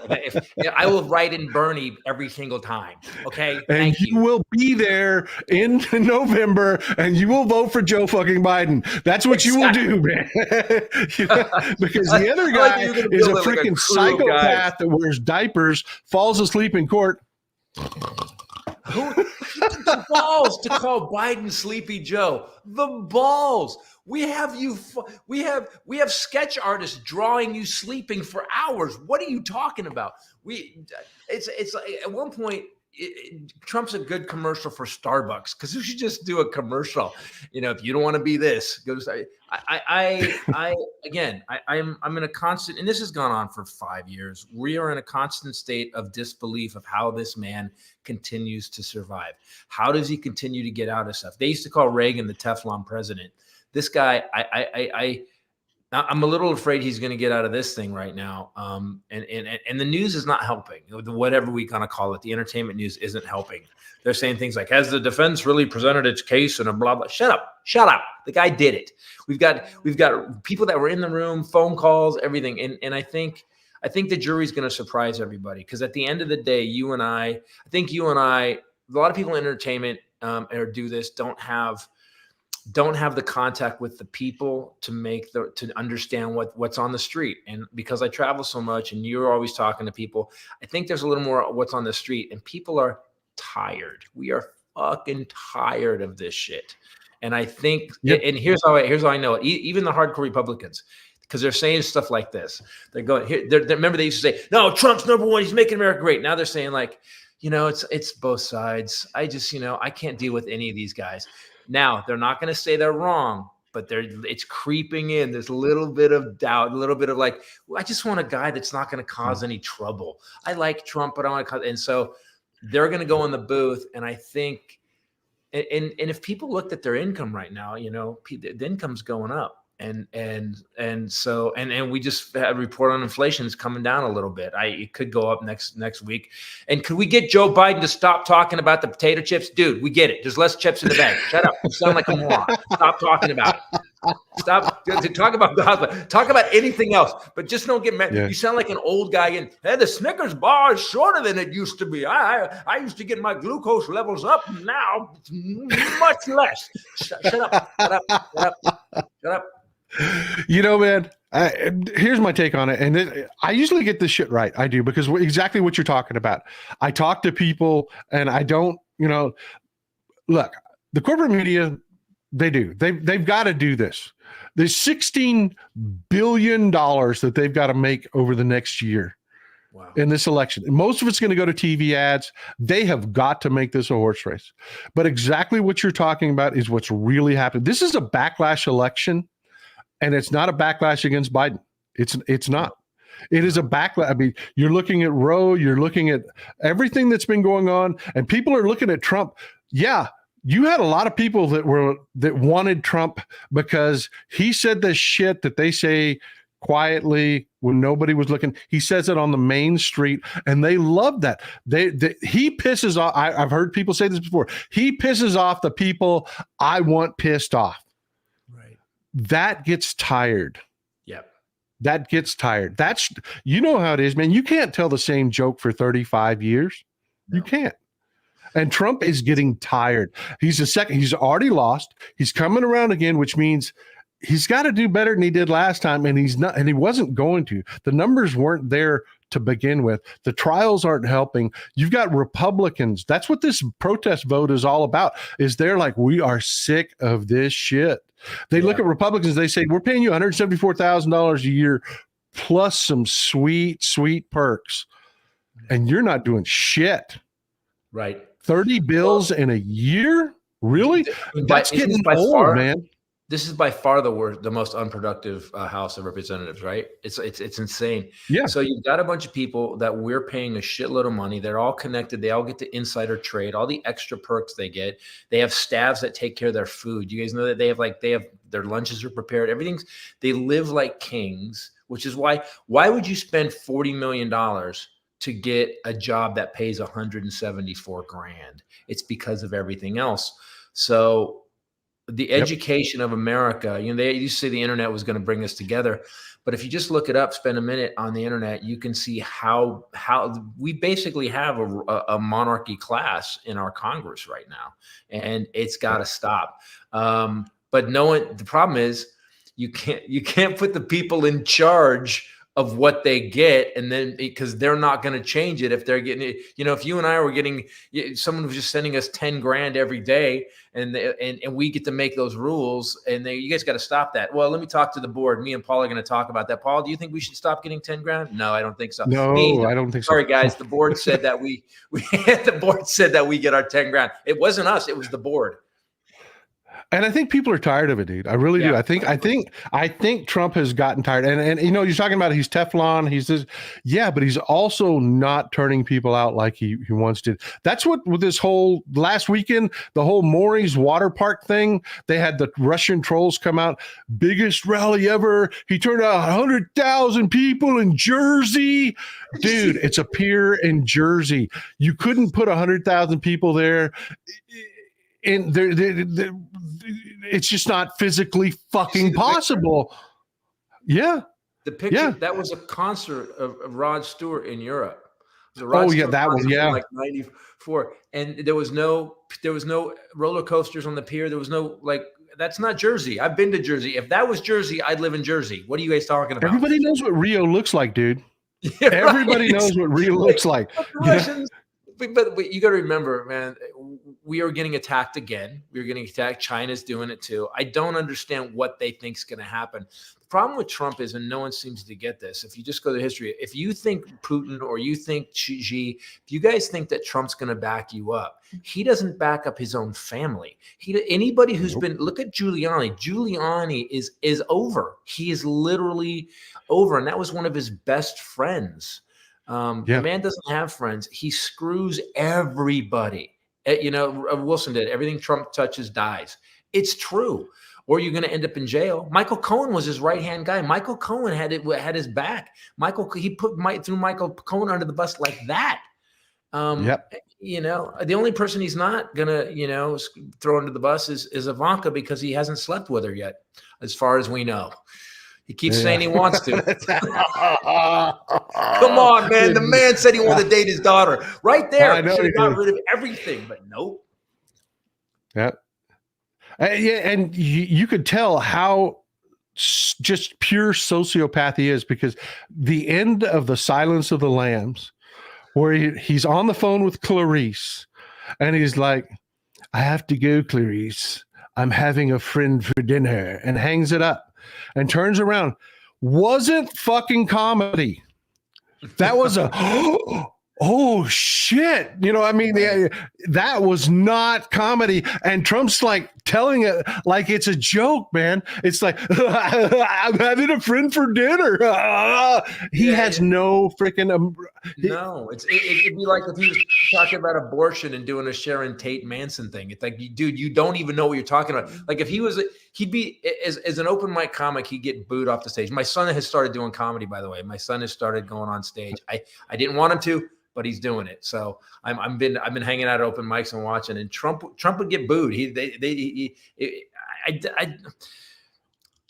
I will write in Bernie every single time. Okay, and you will be there in November, and you will vote for Joe fucking Biden. That's what you will do, man. Because the other guy is a freaking psychopath that wears diapers, falls asleep in court. The balls to call Biden Sleepy Joe. The balls. We have sketch artists drawing you sleeping for hours. What are you talking about? It's like at one point Trump's a good commercial for Starbucks because you should just do a commercial. If you don't want to be this, go to I'm in a constant, and this has gone on for 5 years. We are in a constant state of disbelief of how this man continues to survive. How does he continue to get out of stuff? They used to call Reagan the Teflon president. This guy, I'm a little afraid he's going to get out of this thing right now. And the news is not helping. Whatever we kind of call it, the entertainment news isn't helping. They're saying things like, has the defense really presented its case and a blah, blah. Shut up. The guy did it. We've got people that were in the room, phone calls, everything. And I think the jury's going to surprise everybody. Because at the end of the day, a lot of people in entertainment or do this don't have the contact with the people to understand what's on the street. And because I travel so much and you're always talking to people, I think there's a little more what's on the street, and people are tired. We are fucking tired of this shit. And I think, and here's how I know it. Even the hardcore Republicans, because they're saying stuff like this. They're going here. Remember they used to say, no, Trump's number one. He's making America great. Now they're saying like, it's both sides. I just, I can't deal with any of these guys. Now, they're not going to say they're wrong, but it's creeping in. There's a little bit of doubt, a little bit of like, I just want a guy that's not going to cause any trouble. I like Trump, but I want to cause. And so they're going to go in the booth. And I think, and if people looked at their income right now, the income's going up. And so we just had a report on inflation is coming down a little bit. It could go up next week. And could we get Joe Biden to stop talking about the potato chips? Dude, we get it. There's less chips in the bag. Shut up. You sound like a moron. Stop talking about it. Stop to talk about God. Talk about anything else, but just don't get mad. Yeah. You sound like an old guy. And hey, the Snickers bar is shorter than it used to be. I used to get my glucose levels up. Now it's much less. Shut up. Shut up. Shut up. Shut up. Man, here's my take on it. And I usually get this shit right. I do, because exactly what you're talking about. I talk to people and I don't, look, the corporate media, they've got to do this. There's $16 billion that they've got to make over the next year. Wow. In this election. Most of it's going to go to TV ads. They have got to make this a horse race. But exactly what you're talking about is what's really happening. This is a backlash election. And it's not a backlash against Biden. It's not. It is a backlash. I mean, you're looking at Roe, you're looking at everything that's been going on, and people are looking at Trump. Yeah, you had a lot of people that wanted Trump because he said the shit that they say quietly when nobody was looking. He says it on the main street, and they love that. He pisses off. I've heard people say this before. He pisses off the people I want pissed off. That gets tired. Yep. That gets tired. That's, how it is, man. You can't tell the same joke for 35 years. No. You can't. And Trump is getting tired. He's already lost. He's coming around again, which means he's got to do better than he did last time. And he wasn't going to. The numbers weren't there to begin with. The trials aren't helping. You've got Republicans. That's what this protest vote is all about, is they're like, we are sick of this shit. They look at Republicans, they say, we're paying you $174,000 a year plus some sweet, sweet perks. And you're not doing shit. Right. 30 bills in a year? Really? That's getting old, man. This is by far the most unproductive House of Representatives, right? It's insane. Yeah. So you've got a bunch of people that we're paying a shitload of money. They're all connected. They all get the insider trade, all the extra perks they get. They have staffs that take care of their food. You guys know that they have Their lunches are prepared. They live like kings, which is why would you spend $40 million to get a job that pays 174 grand? It's because of everything else. So the education of America, they used to say the internet was going to bring us together. But if you just look it up, spend a minute on the internet, you can see how we basically have a monarchy class in our Congress right now, and it's got to stop. But the problem is you can't put the people in charge of what they get, and then because they're not going to change it if they're getting it. If you and I were getting, someone was just sending us 10 grand every day, and we get to make those rules, and you guys got to stop that. Well, let me talk to the board. Me and Paul are going to talk about that. Paul, do you think we should stop getting 10 grand? No, I don't think so. No, I don't think so. Sorry, guys. The board said that the board said that we get our 10 grand. It wasn't us. It was the board. And I think people are tired of it, dude. I really do. I think Trump has gotten tired. And you're talking about he's Teflon. He's this, but he's also not turning people out like he once did. That's what with this whole last weekend, the whole Maury's water park thing. They had the Russian trolls come out, biggest rally ever. He turned out 100,000 people in Jersey, dude. It's a pier in Jersey. You couldn't put 100,000 people there. And it's just not physically fucking possible. Yeah. The picture, that was a concert of Rod Stewart in Europe. That was like 94. And there was no roller coasters on the pier. There was no, that's not Jersey. I've been to Jersey. If that was Jersey, I'd live in Jersey. What are you guys talking about? Everybody knows what Rio looks like, dude. Everybody knows what Rio looks like. But you got to remember, man, we are getting attacked again. We're getting attacked. China's doing it too. I don't understand what they think is going to happen. The problem with Trump is, and no one seems to get this, if you just go to history, if you think Putin or you think Xi, if you guys think that Trump's going to back you up, he doesn't back up his own family. Anybody who's been, look at Giuliani. Giuliani is over. He is literally over. And that was one of his best friends. The man doesn't have friends. He screws everybody. Wilson did. Everything Trump touches dies. It's true. Or you're going to end up in jail. Michael Cohen was his right-hand guy. Michael Cohen had his back. He threw Michael Cohen under the bus like that. The only person he's not going to, throw under the bus is Ivanka, because he hasn't slept with her yet, as far as we know. He keeps saying he wants to. Come on, man. The man said he wanted to date his daughter. Right there. I know he got rid of everything, but nope. Yeah. And you could tell how just pure sociopath he is, because the end of The Silence of the Lambs, where he's on the phone with Clarice, and he's like, I have to go, Clarice. I'm having a friend for dinner, and hangs it up. And turns around, wasn't fucking comedy. That was oh shit. That was not comedy. And Trump's like telling it like it's a joke, man. It's like, I'm having a friend for dinner. He has no freaking. No, it'd be like if he was talking about abortion and doing a Sharon Tate Manson thing. It's like, dude, you don't even know what you're talking about. Like if he'd be as an open mic comic, he'd get booed off the stage. My son has started doing comedy, by the way. My son has started going on stage. I didn't want him to, but he's doing it. So I've been hanging out at open mics and watching. And Trump would get booed.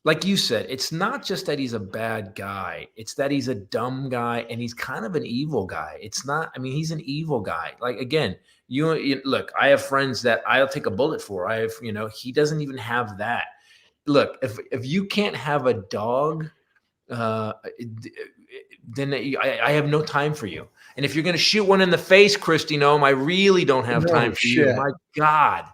Like you said, it's not just that he's a bad guy. It's that he's a dumb guy, and he's kind of an evil guy. He's an evil guy. Like, again, you look, I have friends that I'll take a bullet for. He doesn't even have that. Look, if you can't have a dog, then I have no time for you. And if you're going to shoot one in the face, Kristi Noem, I really don't have time for you. My God.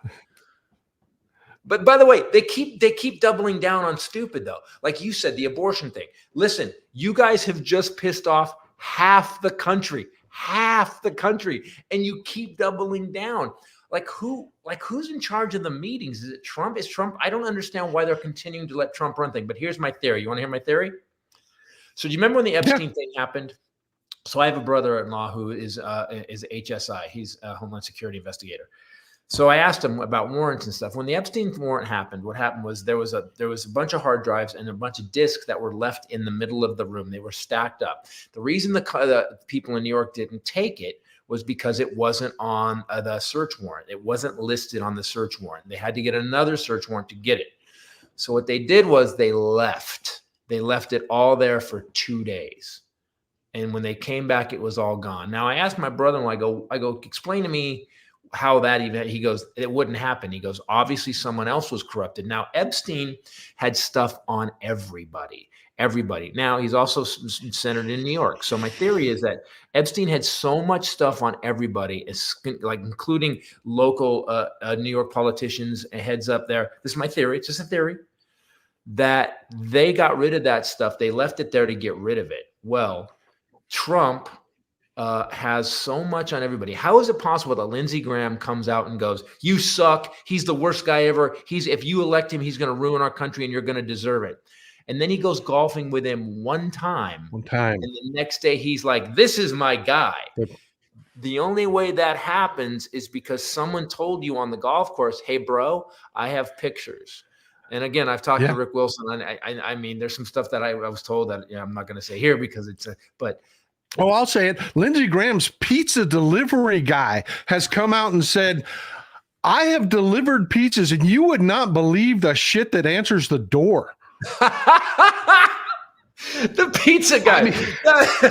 But by the way, they keep doubling down on stupid, though. Like you said, the abortion thing. Listen, you guys have just pissed off half the country, and you keep doubling down. Who's in charge of the meetings? Is it Trump? Is Trump? I don't understand why they're continuing to let Trump run things. But here's my theory. You want to hear my theory? So do you remember when the Epstein thing happened? So I have a brother-in-law who is HSI. He's a Homeland Security investigator. So I asked him about warrants and stuff. When the Epstein warrant happened, what happened was there was a bunch of hard drives and a bunch of disks that were left in the middle of the room. They were stacked up. The reason the people in New York didn't take it was because it wasn't on the search warrant. It wasn't listed on the search warrant. They had to get another search warrant to get it. So what they did was they left. They left it all there for 2 days. And when they came back, it was all gone. Now I asked my brother-in-law, I go, explain to me how that even, he goes, it wouldn't happen. He goes, obviously someone else was corrupted. Now Epstein had stuff on everybody. Now he's also centered in New York. So my theory is that Epstein had so much stuff on everybody, like including local New York politicians and heads up there. This is my theory. It's just a theory that they got rid of that stuff. They left it there to get rid of it. Well, Trump has so much on everybody. How is it possible that Lindsey Graham comes out and goes, "You suck. He's the worst guy ever. If you elect him, he's going to ruin our country and you're going to deserve it." And then he goes golfing with him one time. And the next day he's like, "This is my guy." Yep. The only way that happens is because someone told you on the golf course, "Hey, bro, I have pictures." And again, I've talked to Rick Wilson. And I mean, there's some stuff that I was told that I'm not going to say here because but. Oh, I'll say it. Lindsey Graham's pizza delivery guy has come out and said, "I have delivered pizzas and you would not believe the shit that answers the door." The pizza guy. I mean,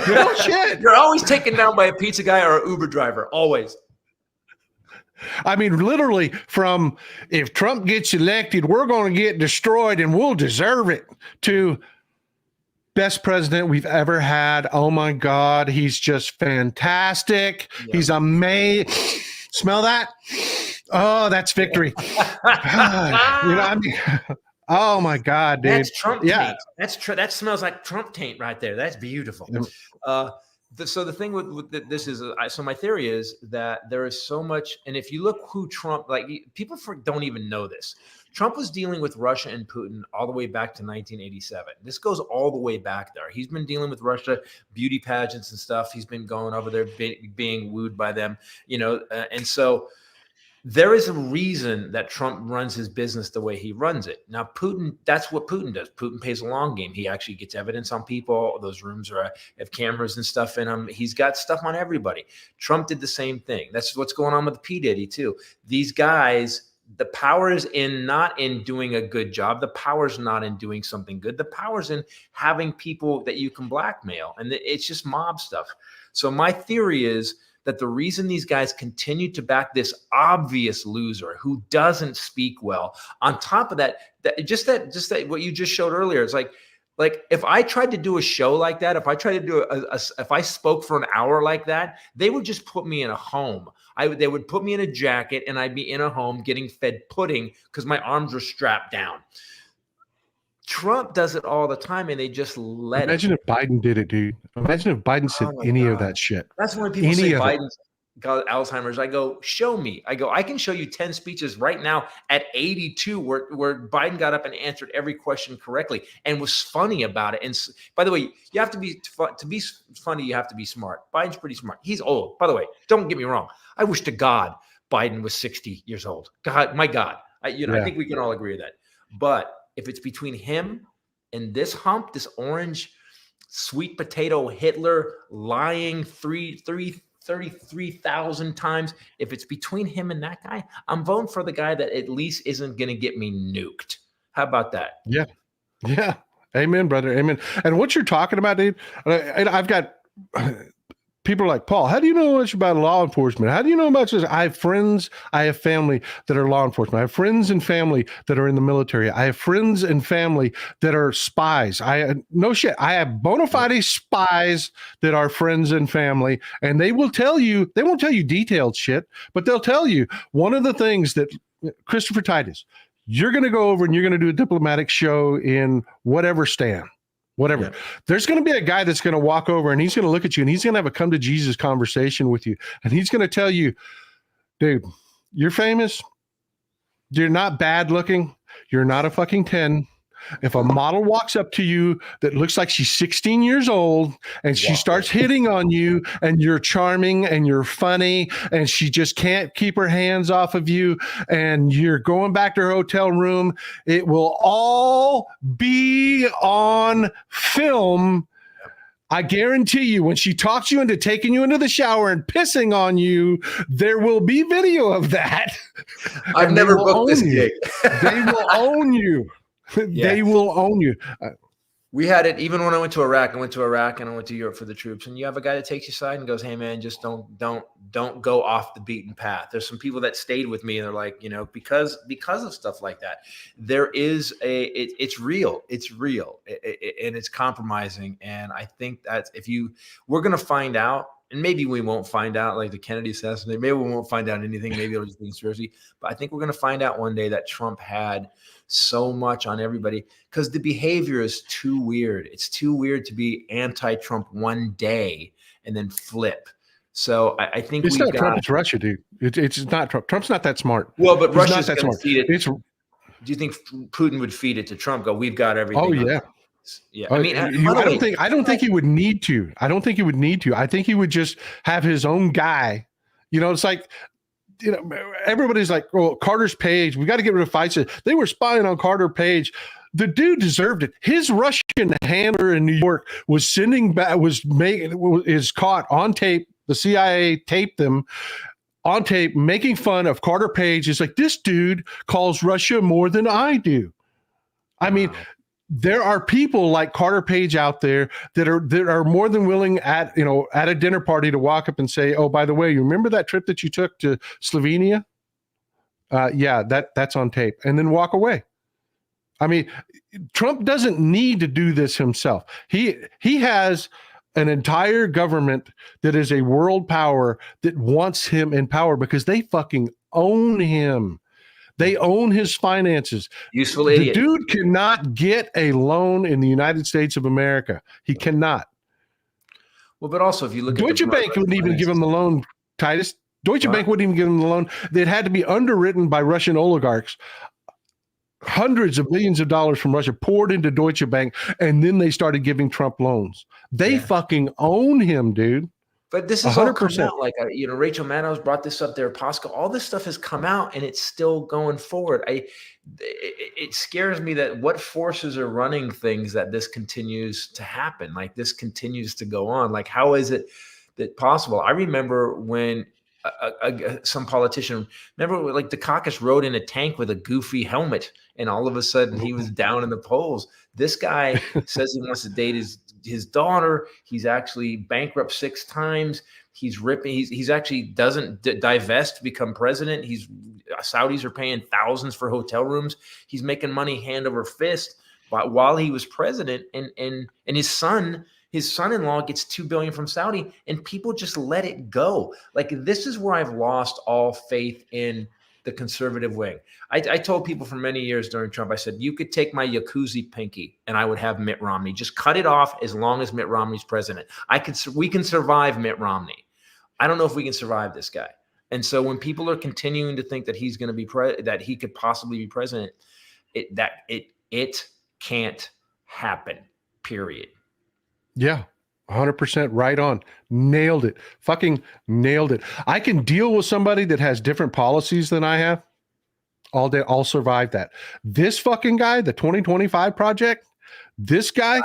no shit. You're always taken down by a pizza guy or an Uber driver. Always. I mean, literally from if Trump gets elected, we're going to get destroyed and we'll deserve it, to best president we've ever had. Oh my God. He's just fantastic. Yep. He's amazing. Smell that? Oh, that's victory. I mean, oh my God, dude. That's Trump taint. That smells like Trump taint right there. That's beautiful. So the thing with this is, so my theory is that there is so much, and if you look who Trump, like people don't even know this. Trump was dealing with Russia and Putin all the way back to 1987. This goes all the way back there. He's been dealing with Russia, beauty pageants and stuff. He's been going over there being wooed by them, and so there is a reason that Trump runs his business the way he runs it. Now, Putin, that's what Putin does. Putin plays a long game. He actually gets evidence on people. Those rooms have cameras and stuff in them. He's got stuff on everybody. Trump did the same thing. That's what's going on with P. Diddy too. These guys, the power is not in doing a good job. The power is not in doing something good. The power is in having people that you can blackmail. And it's just mob stuff. So my theory is that the reason these guys continue to back this obvious loser who doesn't speak well, on top of that, just that what you just showed earlier, it's like if I tried to do a show like that, if I tried to do if I spoke for an hour like that, they would just put me in a home. They would put me in a jacket and I'd be in a home getting fed pudding because my arms were strapped down. Trump does it all the time, and they just let it. Imagine if Biden did it, dude. Imagine if Biden said any of that shit. That's when people say Biden's got Alzheimer's. I go, show me. I can show you 10 speeches right now at 82 where Biden got up and answered every question correctly and was funny about it. And by the way, you have to be funny. You have to be smart. Biden's pretty smart. He's old. By the way, don't get me wrong. I wish to God Biden was 60 years old. God, my God. I think we can all agree with that. But if it's between him and this hump, this orange sweet potato Hitler lying 33,000 times, if it's between him and that guy, I'm voting for the guy that at least isn't going to get me nuked. How about that? Yeah. Yeah. Amen, brother. Amen. And what you're talking about, dude, I've got people are like, "Paul, how do you know much about law enforcement? How do you know much?" I have friends, I have family that are law enforcement. I have friends and family that are in the military. I have friends and family that are spies. No shit. I have bona fide spies that are friends and family, and they will tell you, they won't tell you detailed shit, but they'll tell you one of the things that Christopher Titus, you're going to go over and you're going to do a diplomatic show in whatever stand. Whatever. Yeah. There's going to be a guy that's going to walk over and he's going to look at you and he's going to have a come to Jesus conversation with you. And he's going to tell you, "Dude, you're famous. You're not bad looking. You're not a fucking 10. If a model walks up to you that looks like she's 16 years old and she starts hitting on you and you're charming and you're funny and she just can't keep her hands off of you and you're going back to her hotel room, it will all be on film. I guarantee you, when she talks you into taking you into the shower and pissing on you, there will be video of that. I've never booked this gig. They will own you. They will own you. We had it even when I went to Iraq. I went to Iraq and I went to Europe for the troops. And you have a guy that takes you aside and goes, "Hey man, just don't go off the beaten path." There's some people that stayed with me and they're like, because of stuff like that, there is it's real. It's real and it's compromising. And I think that we're going to find out, and maybe we won't find out, like the Kennedy assassination, maybe we won't find out anything. Maybe it'll just be conspiracy. But I think we're going to find out one day that Trump had so much on everybody because the behavior is too weird. It's too weird to be anti-Trump one day and then flip. So I think it's not Trump. It's Russia, dude. It's not Trump. Trump's not that smart. Well, but Russia's not that smart. Feed it. Do you think Putin would feed it to Trump? Go, we've got everything. Oh yeah. Yeah. I mean, I don't think he would need to. I don't think he would need to. I think he would just have his own guy. It's like, everybody's like, "Oh, Carter's Page. We got to get rid of FISA." They were spying on Carter Page. The dude deserved it. His Russian handler in New York was caught on tape. The CIA taped them on tape, making fun of Carter Page. It's like, this dude calls Russia more than I do. I mean, there are people like Carter Page out there that are more than willing at a dinner party to walk up and say, "Oh, by the way, you remember that trip that you took to Slovenia? Yeah, that's on tape," and then walk away. I mean, Trump doesn't need to do this himself. He has an entire government that is a world power that wants him in power because they fucking own him. They own his finances. Useful idiot. The dude cannot get a loan in the United States of America. He cannot. Well, but also if you look at Deutsche Bank wouldn't even give him the loan, Titus. Deutsche Bank wouldn't even give him the loan. It had to be underwritten by Russian oligarchs. Hundreds of millions of dollars from Russia poured into Deutsche Bank, and then they started giving Trump loans. They fucking own him, dude. But this is 100%. Like Rachel Maddow's brought this up there. Pascal, all this stuff has come out, and it's still going forward. It scares me that what forces are running things that this continues to happen. Like this continues to go on. Like how is it that possible? I remember when some politician, remember like Dukakis rode in a tank with a goofy helmet, and all of a sudden he was down in the polls. This guy says he wants to date his daughter. He's actually bankrupt 6 times. He's ripping. He's actually doesn't divest to become president. Saudis are paying thousands for hotel rooms. He's making money hand over fist while he was president. And his son-in-law gets $2 billion from Saudi, and people just let it go. Like this is where I've lost all faith in the conservative wing. I told people for many years during Trump, I said, you could take my Jacuzzi pinky and I would have Mitt Romney. Just cut it off as long as Mitt Romney's president. We can survive Mitt Romney. I don't know if we can survive this guy. And so when people are continuing to think that he's going to be that he could possibly be president, it can't happen, period. Yeah. 100% right on. Nailed it. Fucking nailed it. I can deal with somebody that has different policies than I have all day. I'll survive that. This fucking guy, the 2025 project, this guy,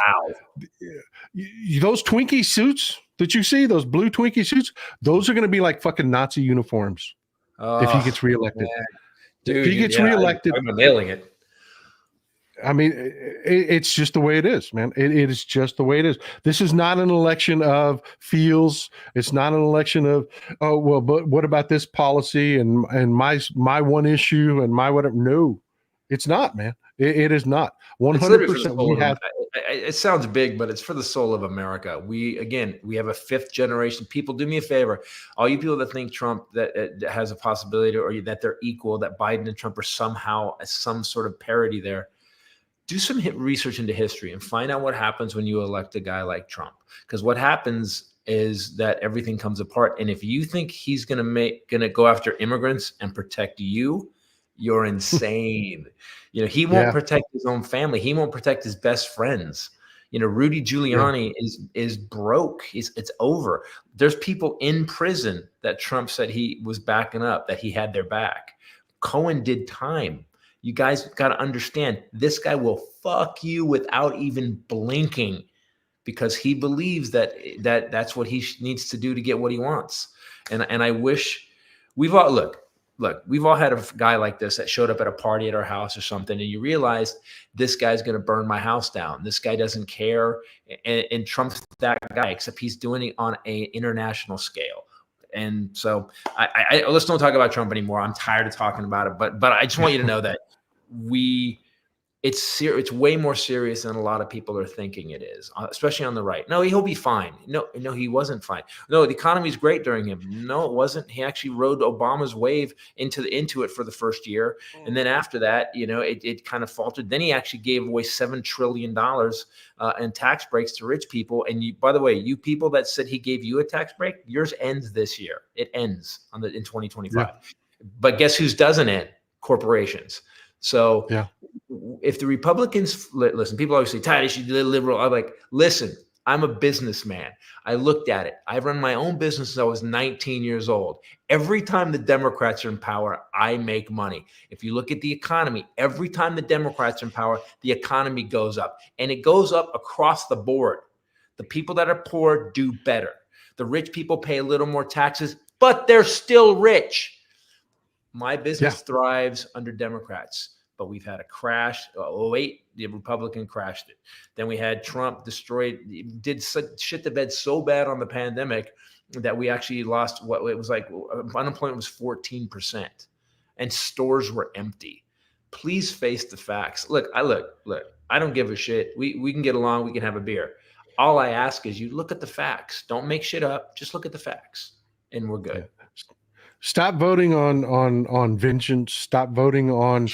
those Twinkie suits that you see, those blue Twinkie suits, those are going to be like fucking Nazi uniforms if he gets reelected. Dude, if he gets reelected, I'm nailing it. I mean, it's just the way it is, man. It is just the way it is. This is not an election of feels. It's not an election of, oh, well, but what about this policy and my one issue and my whatever. No, it's not, man. It is not. 100%. It sounds big, but it's for the soul of America. We have a 5th generation. People, do me a favor. All you people that think Trump that has a possibility or that they're equal, that Biden and Trump are somehow some sort of parity there. Do some research into history and find out what happens when you elect a guy like Trump. Because what happens is that everything comes apart. And if you think he's going to go after immigrants and protect you, You're insane. He won't protect his own family. He won't protect his best friends. Rudy Giuliani is broke. It's over. There's people in prison that Trump said he was backing up, that he had their back. Cohen did time. You guys got to understand, this guy will fuck you without even blinking, because he believes that's what he needs to do to get what he wants. And I wish we've all we've all had a guy like this that showed up at a party at our house or something, and you realize this guy's going to burn my house down. This guy doesn't care. And Trump's that guy, except he's doing it on an international scale. And so I let's don't talk about Trump anymore. I'm tired of talking about it, but I just want you to know that it's way more serious than a lot of people are thinking it is, especially on the right. No, he'll be fine. No, he wasn't fine. No, the economy's great during him. No, it wasn't. He actually rode Obama's wave into it for the first year. And then after that, it kind of faltered. Then he actually gave away $7 trillion in tax breaks to rich people. And by the way, you people that said he gave you a tax break, yours ends this year. It ends in 2025. Yeah. But guess whose doesn't end? Corporations. So if the Republicans listen, people always say, Titus, you're liberal. I'm like, listen, I'm a businessman. I looked at it. I run my own business since I was 19 years old. Every time the Democrats are in power, I make money. If you look at the economy, every time the Democrats are in power, the economy goes up, and it goes up across the board. The people that are poor do better. The rich people pay a little more taxes, but they're still rich. My business thrives under Democrats, but we've had a crash. The Republican crashed it. Then we had Trump did shit the bed so bad on the pandemic that we actually lost what it was like. Unemployment was 14% and stores were empty. Please face the facts. Look, I don't give a shit. We can get along. We can have a beer. All I ask is you look at the facts. Don't make shit up. Just look at the facts and we're good. Stop voting on vengeance. Stop voting on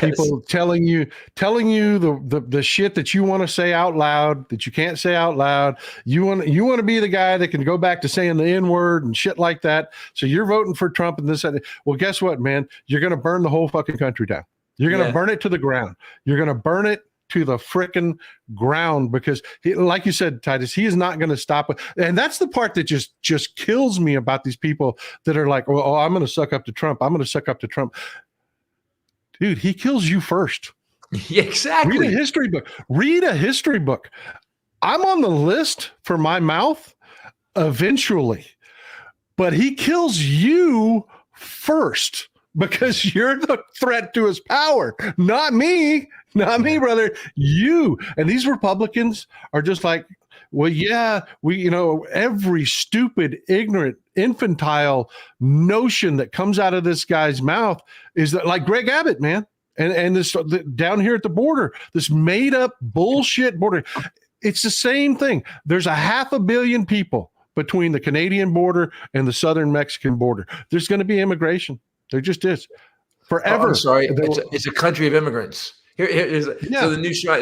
people telling you the shit that you want to say out loud that you can't say out loud. You want to be the guy that can go back to saying the N-word and shit like that. So you're voting for Trump and this. Well, guess what, man? You're going to burn the whole fucking country down. You're going to burn it to the ground. You're going to burn it to the frickin' ground because like you said, Titus, he is not going to stop it. And that's the part that just kills me about these people that are like, oh, I'm going to suck up to Trump. I'm going to suck up to Trump. Dude, he kills you first. Yeah, exactly. Read a history book. I'm on the list for my mouth eventually, but he kills you first because you're the threat to his power, not me. Not me, brother. You. And these Republicans are just like, well, yeah, every stupid, ignorant, infantile notion that comes out of this guy's mouth is that, like Greg Abbott, man. And this down here at the border, this made up bullshit border. It's the same thing. There's 500 million people between the Canadian border and the southern Mexican border. There's going to be immigration. There just is. Forever. Oh, I'm sorry. It's a country of immigrants. So the new show,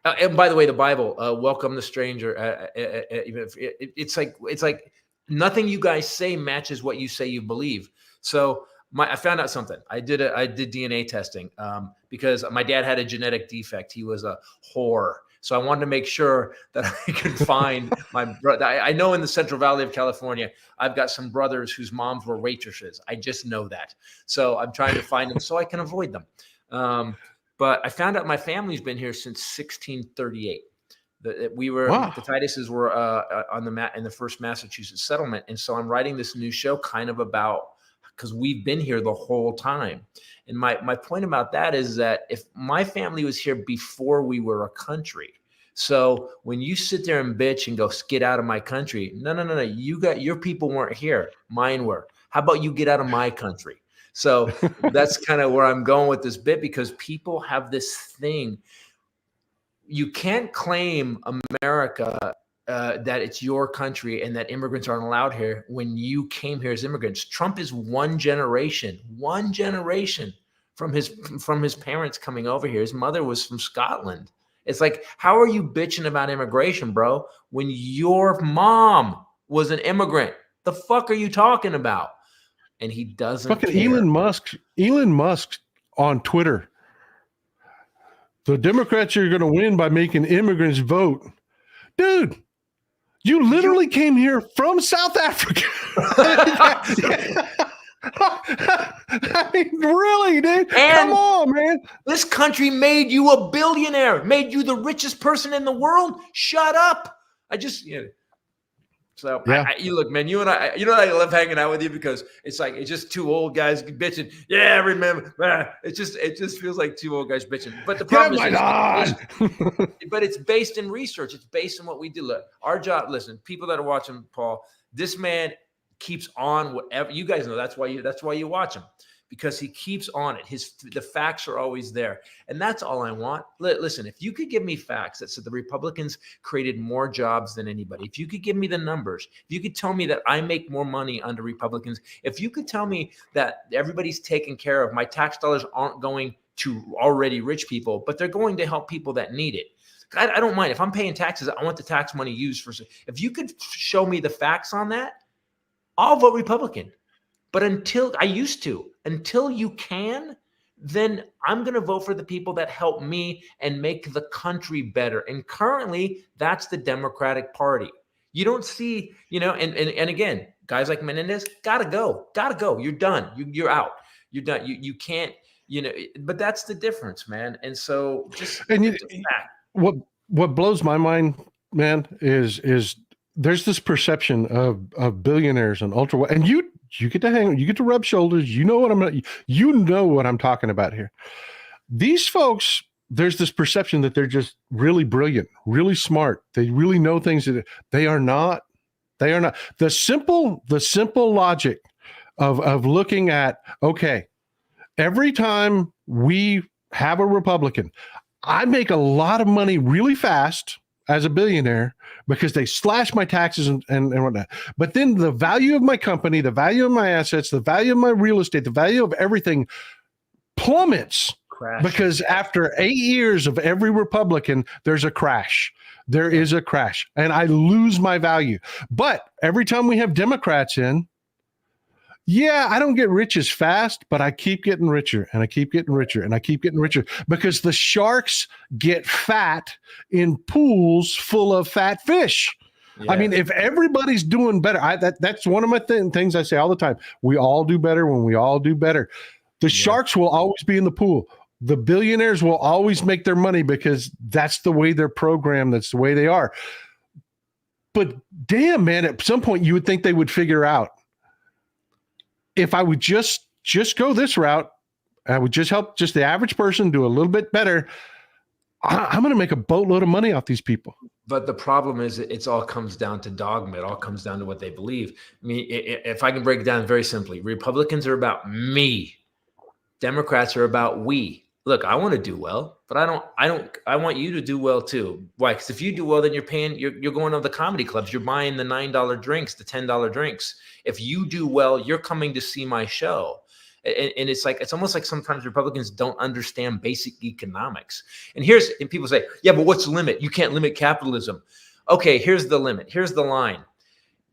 and by the way, the Bible, welcome the stranger. It's like nothing you guys say matches what you say you believe. So I found out something. I did DNA testing because my dad had a genetic defect. He was a whore. So I wanted to make sure that I could find my brother. I know in the Central Valley of California, I've got some brothers whose moms were waitresses. I just know that. So I'm trying to find them so I can avoid them. But I found out my family's been here since 1638. The Tituses were in the first Massachusetts settlement. And so I'm writing this new show kind of about, because we've been here the whole time. And my point about that is that if my family was here before we were a country, so when you sit there and bitch and go, get out of my country, no, your people weren't here, mine were. How about you get out of my country? So that's kind of where I'm going with this bit, because people have this thing. You can't claim America that it's your country and that immigrants aren't allowed here when you came here as immigrants. Trump is one generation from his parents coming over here. His mother was from Scotland. It's like, how are you bitching about immigration, bro, when your mom was an immigrant? The fuck are you talking about? and he doesn't Fucking care. Elon Musk on Twitter. The Democrats are going to win by making immigrants vote. Dude, you literally came here from South Africa. I mean, really, dude? Come on, man. This country made you a billionaire, made you the richest person in the world. Shut up. So you look, man, you and I love hanging out with you because it's just two old guys bitching. Yeah, remember. It just feels like two old guys bitching. But the problem but it's based in research. It's based on what we do. Look, our job. Listen, people that are watching Paul, this man keeps on whatever. You guys know that's why you watch him, because he keeps on it. The facts are always there. And that's all I want. Listen, if you could give me facts that said the Republicans created more jobs than anybody, if you could give me the numbers, if you could tell me that I make more money under Republicans, if you could tell me that everybody's taken care of, my tax dollars aren't going to already rich people, but they're going to help people that need it. I don't mind. If I'm paying taxes, I want the tax money used for. If you could show me the facts on that, I'll vote Republican. But until you can, then I'm going to vote for the people that help me and make the country better. And currently, that's the Democratic Party. You don't see, and again, guys like Menendez, gotta go. You're done. You're out. You're done. You can't, but that's the difference, man. And so what blows my mind, man, is there's this perception of billionaires and and you get to rub shoulders. You know what I'm talking about here. These folks, there's this perception that they're just really brilliant, really smart. They really know things that they are not. They are not. The simple logic of looking at, okay, every time we have a Republican, I make a lot of money really fast as a billionaire because they slash my taxes and whatnot. But then the value of my company, the value of my assets, the value of my real estate, the value of everything plummets. Because after 8 years of every Republican, there's a crash. There is a crash. And I lose my value. But every time we have Democrats in, I don't get rich as fast, but I keep getting richer and I keep getting richer and I keep getting richer because the sharks get fat in pools full of fat fish. Yeah. I mean, if everybody's doing better, that's one of my things I say all the time. We all do better when we all do better. The sharks will always be in the pool. The billionaires will always make their money because that's the way they're programmed. That's the way they are. But damn, man, at some point you would think they would figure out, if I would just go this route, I would just help just the average person do a little bit better. I'm going to make a boatload of money off these people. But the problem is it all comes down to dogma. It all comes down to what they believe. I mean, if I can break it down very simply, Republicans are about me. Democrats are about we. Look, I want to do well, but I want you to do well too. Why? Because if you do well, then you're going to the comedy clubs. You're buying the $9 drinks, the $10 drinks. If you do well, you're coming to see my show. And it's almost like sometimes Republicans don't understand basic economics. And people say, yeah, but what's the limit? You can't limit capitalism. Okay, here's the limit. Here's the line.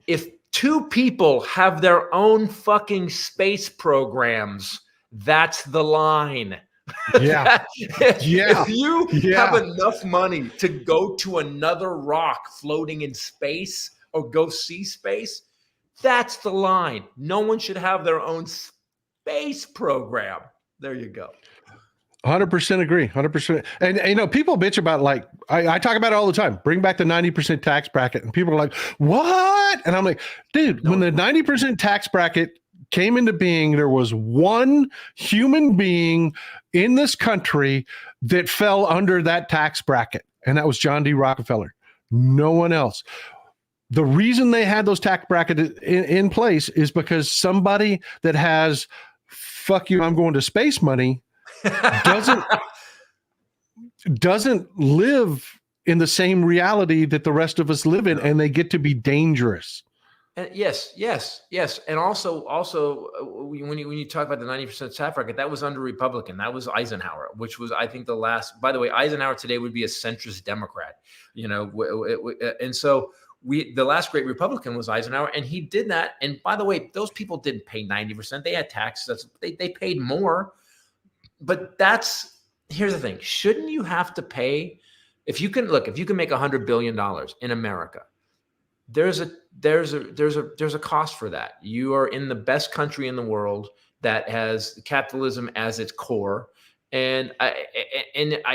If two people have their own fucking space programs, that's the line. Yeah. If you have enough money to go to another rock floating in space or go see space, that's the line. No one should have their own space program. There you go. 100% agree. 100%. And people bitch about, like, I talk about it all the time. Bring back the 90% tax bracket. And people are like, what? And I'm like, dude, when the 90% tax bracket came into being, there was one human being in this country that fell under that tax bracket, and that was John D. Rockefeller. No one else. The reason they had those tax brackets in place is because somebody that has "fuck you, I'm going to space" money doesn't live in the same reality that the rest of us live in, and they get to be dangerous. And yes. And also, when you talk about the 90% tax bracket, that was under Republican. That was Eisenhower, which was, I think, the last. By the way, Eisenhower today would be a centrist Democrat. And so the last great Republican was Eisenhower, and he did that. And by the way, those people didn't pay 90%. They had taxes. They paid more. But here's the thing. Shouldn't you have to pay if you can make $100 billion in America? There's a cost for that. You are in the best country in the world that has capitalism as its core, and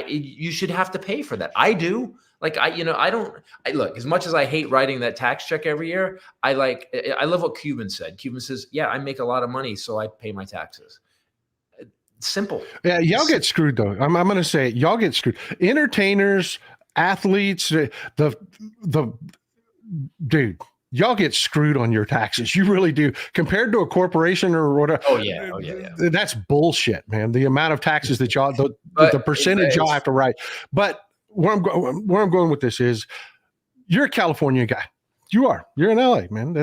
you should have to pay for that. I do. Look, as much as I hate writing that tax check every year, I love what Cuban said. Cuban says, yeah, I make a lot of money, so I pay my taxes. Simple. Yeah, y'all get screwed though. I'm going to say it. Y'all get screwed. Entertainers, athletes, dude, y'all get screwed on your taxes. You really do. Compared to a corporation or whatever. Oh yeah. That's bullshit, man. The amount of taxes that y'all, the percentage y'all have to write. But where I'm going with this is, you're a California guy. You are. You're in LA, man.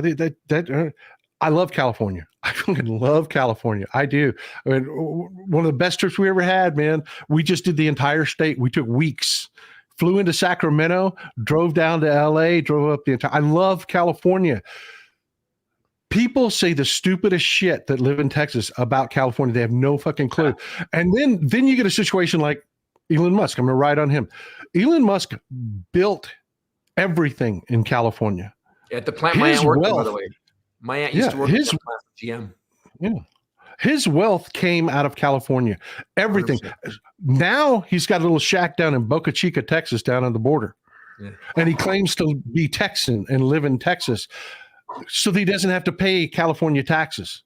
I love California. I fucking love California. I do. I mean, one of the best trips we ever had, man. We just did the entire state. We took weeks. Flew into Sacramento, drove down to LA, drove up the entire. I love California. People say the stupidest shit that live in Texas about California. They have no fucking clue. And then you get a situation like Elon Musk. I'm going to ride on him. Elon Musk built everything in California. At the plant my aunt worked, by the way. My aunt used to work at the plant with GM. Yeah. His wealth came out of California. Everything. 100%. Now he's got a little shack down in Boca Chica, Texas, down on the border. Yeah. And he claims to be Texan and live in Texas so that he doesn't have to pay California taxes.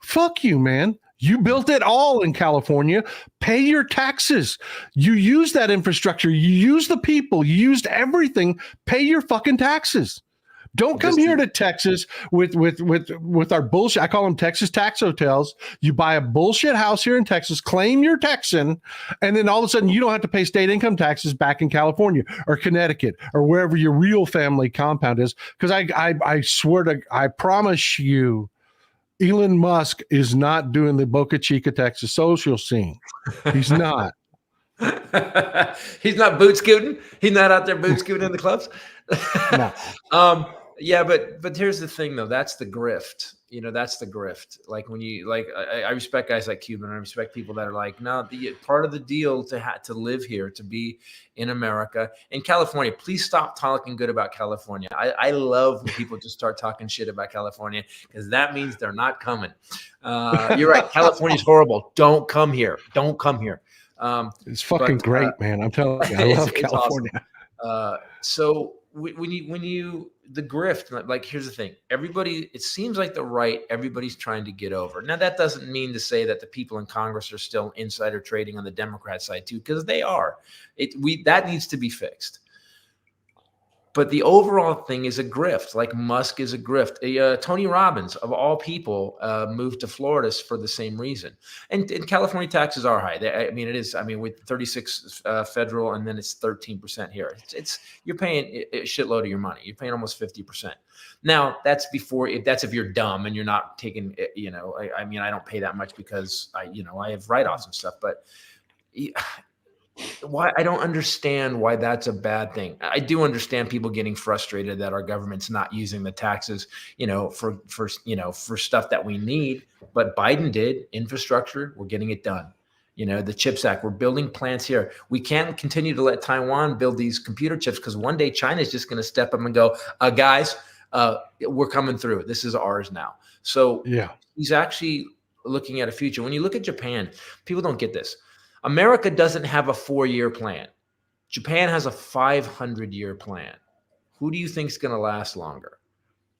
Fuck you, man. You built it all in California. Pay your taxes. You use that infrastructure. You use the people. You used everything. Pay your fucking taxes. Don't come here to Texas with our bullshit. I call them Texas tax hotels. You buy a bullshit house here in Texas, claim you're Texan, and then all of a sudden you don't have to pay state income taxes back in California or Connecticut or wherever your real family compound is. Because I promise you, Elon Musk is not doing the Boca Chica, Texas social scene. He's not. He's not boot scooting. He's not out there boot scooting in the clubs. No. Yeah, but here's the thing though. That's the grift. That's the grift. Like when you I respect guys like Cuban. I respect people that are like, no, part of the deal to live here, to be in America, in California. Please stop talking good about California. I love when people just start talking shit about California, because that means they're not coming. You're right. California's horrible. Don't come here. Don't come here. It's fucking great, man. I'm telling you, I love California. Awesome. So when you the grift, like, here's the thing. Everybody, it seems like the right, everybody's trying to get over. Now, that doesn't mean to say that the people in Congress are still insider trading on the Democrat side too, because they are. That needs to be fixed. But the overall thing is a grift. Like Musk is a grift. Tony Robbins, of all people, moved to Florida for the same reason. And California taxes are high. It is. With 36 federal, and then it's 13% here. You're paying a shitload of your money. You're paying almost 50%. Now that's if you're dumb and you're not taking. I don't pay that much because I have write-offs and stuff, but. Why I don't understand why that's a bad thing. I do understand people getting frustrated that our government's not using the taxes, for stuff that we need. But Biden did infrastructure. We're getting it done. The CHIPS Act. We're building plants here. We can't continue to let Taiwan build these computer chips, because one day China is just going to step up and go, guys, we're coming through. This is ours now. So yeah, he's actually looking at a future. When you look at Japan, people don't get this. America doesn't have a 4-year plan. Japan has a 500-year plan. Who do you think is going to last longer?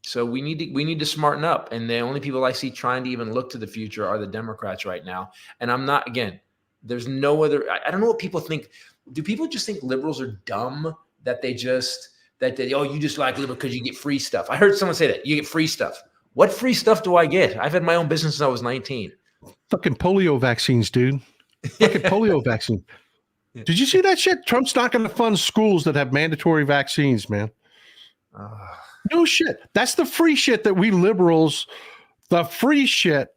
So we need to smarten up. And the only people I see trying to even look to the future are the Democrats right now. And I'm not, again, there's no other, I don't know what people think. Do people just think liberals are dumb that you just like liberal because you get free stuff? I heard someone say that. You get free stuff. What free stuff do I get? I've had my own business since I was 19. Fucking polio vaccines, dude. Fucking polio vaccine. Did you see that shit? Trump's not going to fund schools that have mandatory vaccines, man. No shit. That's the free shit that we liberals, the free shit,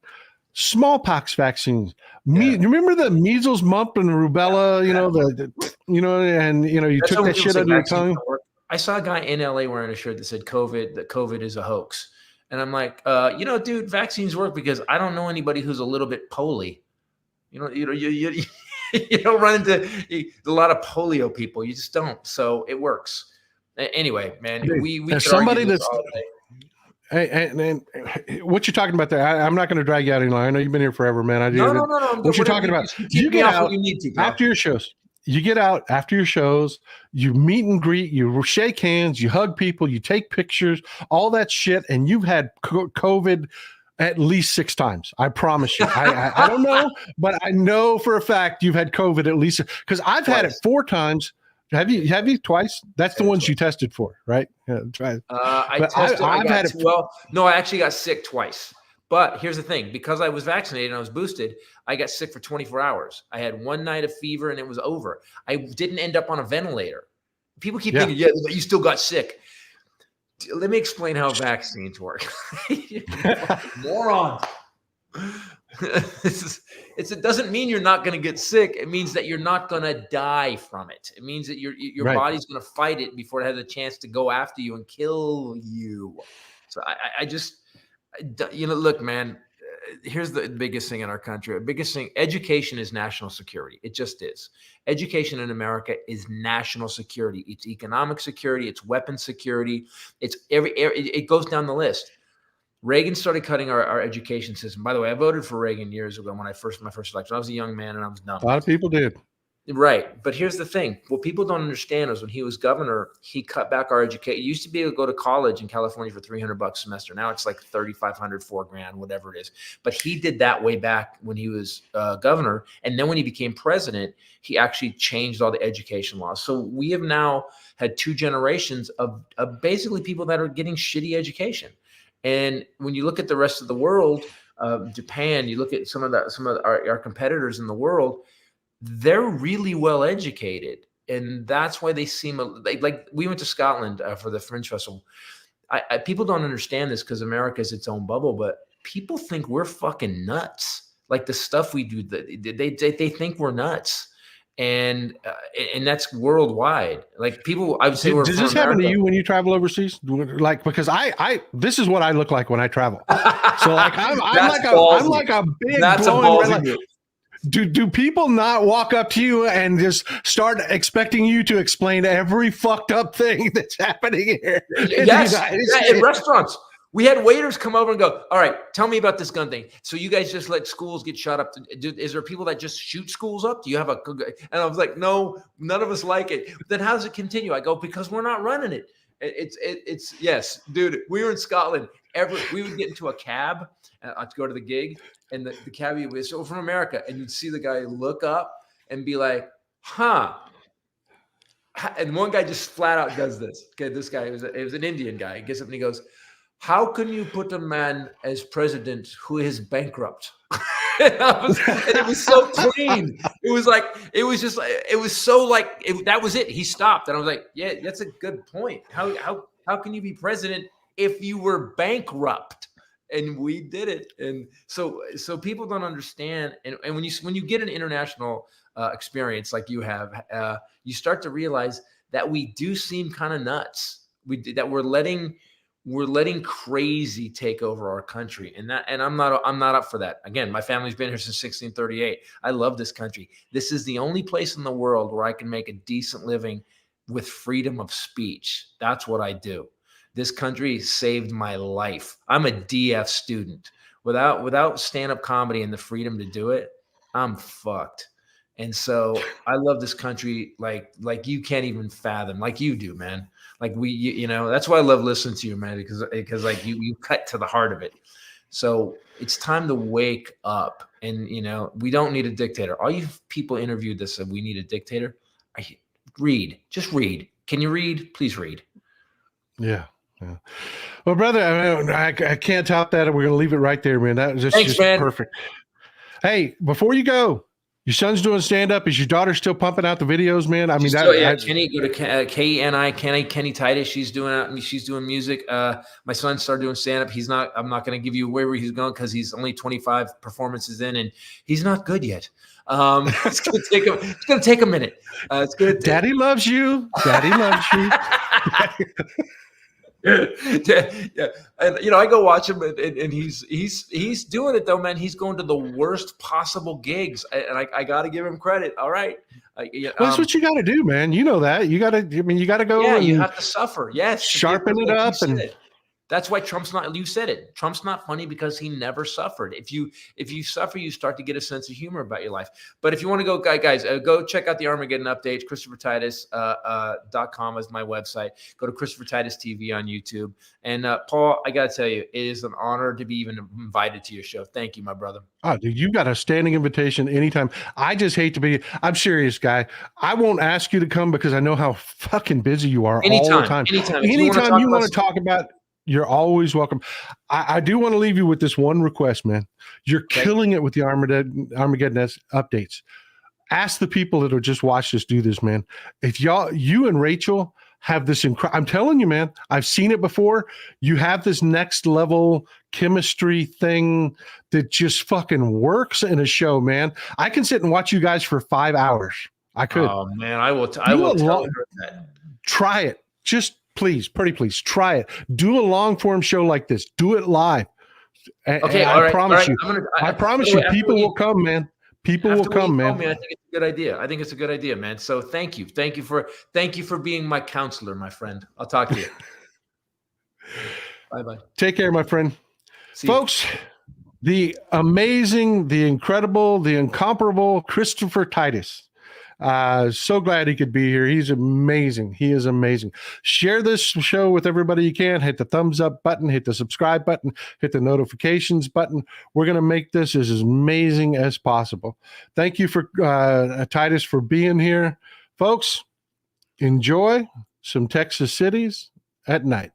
smallpox vaccines. You remember the measles, mumps, and rubella, you took that shit out of your tongue? I saw a guy in LA wearing a shirt that said COVID is a hoax. And I'm like, dude, vaccines work because I don't know anybody who's a little bit poly. You don't run into a lot of polio people. You just don't. So it works. Anyway, man, we there's could somebody argue this that's all day. and what you're talking about there, I'm not going to drag you out any longer. I know you've been here forever, man. No. What you're talking about, you get out you need to, pal. after your shows. You get out after your shows, you meet and greet, you shake hands, you hug people, you take pictures, all that shit, and you've had COVID at least 6 times. I promise you. I don't know, but I know for a fact you've had COVID at least, because I've had it 4 times. Have you twice? That's the ones you tested for, right? Yeah, twice. I've had it. Well, no, I actually got sick twice. But here's the thing, because I was vaccinated and I was boosted, I got sick for 24 hours. I had 1 night of fever and it was over. I didn't end up on a ventilator. People keep thinking, but you still got sick. Let me explain how vaccines work. Morons. It doesn't mean you're not going to get sick. It means that you're not going to die from it. It means that your body's going to fight it before it has a chance to go after you and kill you. So I just... look, man, here's the biggest thing in our country. The biggest thing, education is national security. It just is. Education in America is national security. It's economic security. It's weapons security. It's it goes down the list. Reagan started cutting our education system. By the way, I voted for Reagan years ago when my first election. I was a young man and I was dumb. A lot of people did. Right. But here's the thing. What people don't understand is when he was governor, he cut back our education. You used to be able to go to college in California for $300 a semester. Now it's like $3,500, $4,000, whatever it is. But he did that way back when he was governor. And then when he became president, he actually changed all the education laws. So we have now had 2 generations of basically people that are getting shitty education. And when you look at the rest of the world, Japan, you look at some of our competitors in the world, they're really well educated, and that's why they seem like we went to Scotland for the Fringe Festival. People don't understand this because America is its own bubble, but people think we're fucking nuts. Like the stuff we do, they think we're nuts, and that's worldwide. Like people, I would say, does this happen to you when you travel overseas? Like, because this is what I look like when I travel. So like I'm like a big. That's a ballsy. Do people not walk up to you and just start expecting you to explain every fucked up thing that's happening here? Yes, in restaurants. We had waiters come over and go, all right, tell me about this gun thing. So you guys just let schools get shot up. Is there people that just shoot schools up? Do you have a... And I was like, no, none of us like it. Then how does it continue? I go, because we're not running it. It's yes, dude, we were in Scotland. We would get into a cab to go to the gig. And the cabbie was from America, and you'd see the guy look up and be like, huh. And one guy just flat out does this. Okay, this guy, it was an Indian guy. He gets up and he goes, how can you put a man as president who is bankrupt? And it was so clean. It was that was it. He stopped. And I was like, yeah, that's a good point. How can you be president if you were bankrupt? And we did it. And so people don't understand. And when you get an international experience like you have, you start to realize that we do seem kind of nuts. That we're letting crazy take over our country. And I'm not up for that. Again, my family's been here since 1638. I love this country. This is the only place in the world where I can make a decent living with freedom of speech. That's what I do. This country saved my life. I'm a DF student. Without stand-up comedy and the freedom to do it, I'm fucked. And so I love this country like you can't even fathom, like you do, man. Like that's why I love listening to you, man, because like you cut to the heart of it. So it's time to wake up, and we don't need a dictator. All you people interviewed that said we need a dictator. Just read. Can you read? Please read. Yeah. Yeah. Well, brother, I can't top that. We're going to leave it right there, man. That was just perfect. Hey, before you go, your son's doing stand-up. Is your daughter still pumping out the videos, man? I mean, Kenny, go to Kenny Titus. She's doing music. My son started doing stand-up. I'm not going to give you where he's going because he's only 25 performances in, and he's not good yet. It's going to take a minute. Daddy loves you. Daddy loves you. Yeah. And I go watch him, and he's doing it though, man. He's going to the worst possible gigs, and I got to give him credit. All right, Well, that's what you got to do, man. You know that. You got to. I mean, you got to go. Yeah, and you have to suffer. Yes, sharpen it up, and that's why Trump's not. You said it. Trump's not funny because he never suffered. If you suffer, you start to get a sense of humor about your life. But if you want to go, guys, go check out the Armageddon updates. ChristopherTitus.com is my website. Go to Christopher Titus TV on YouTube. And Paul, I got to tell you, it is an honor to be even invited to your show. Thank you, my brother. Oh, dude, you got a standing invitation anytime. I just hate to be. I'm serious, guy. I won't ask you to come because I know how fucking busy you are all the time. Anytime you want to talk about. You're always welcome. I do want to leave you with this one request, man. You're killing it with the Armageddon updates. Ask the people that will just watch us do this, man. If you and Rachel have this I'm telling you, man, I've seen it before. You have this next level chemistry thing that just fucking works in a show, man. I can sit and watch you guys for 5 hours. I could. Oh man, I will tell her that. Try it. Just please, pretty please, try it. Do a long form show like this. Do it live. Okay, I promise you. I promise you, people will come, man. People will come, man. I think it's a good idea. I think it's a good idea, man. So thank you for being my counselor, my friend. I'll talk to you. Bye. Take care, my friend. Folks, the amazing, the incredible, the incomparable Christopher Titus. So glad he could be here. He's amazing. He is amazing. Share this show with everybody you can. Hit the thumbs up button, hit the subscribe button, hit the notifications button. We're going to make this as amazing as possible. Thank you for Titus for being here. Folks, enjoy some Texas cities at night.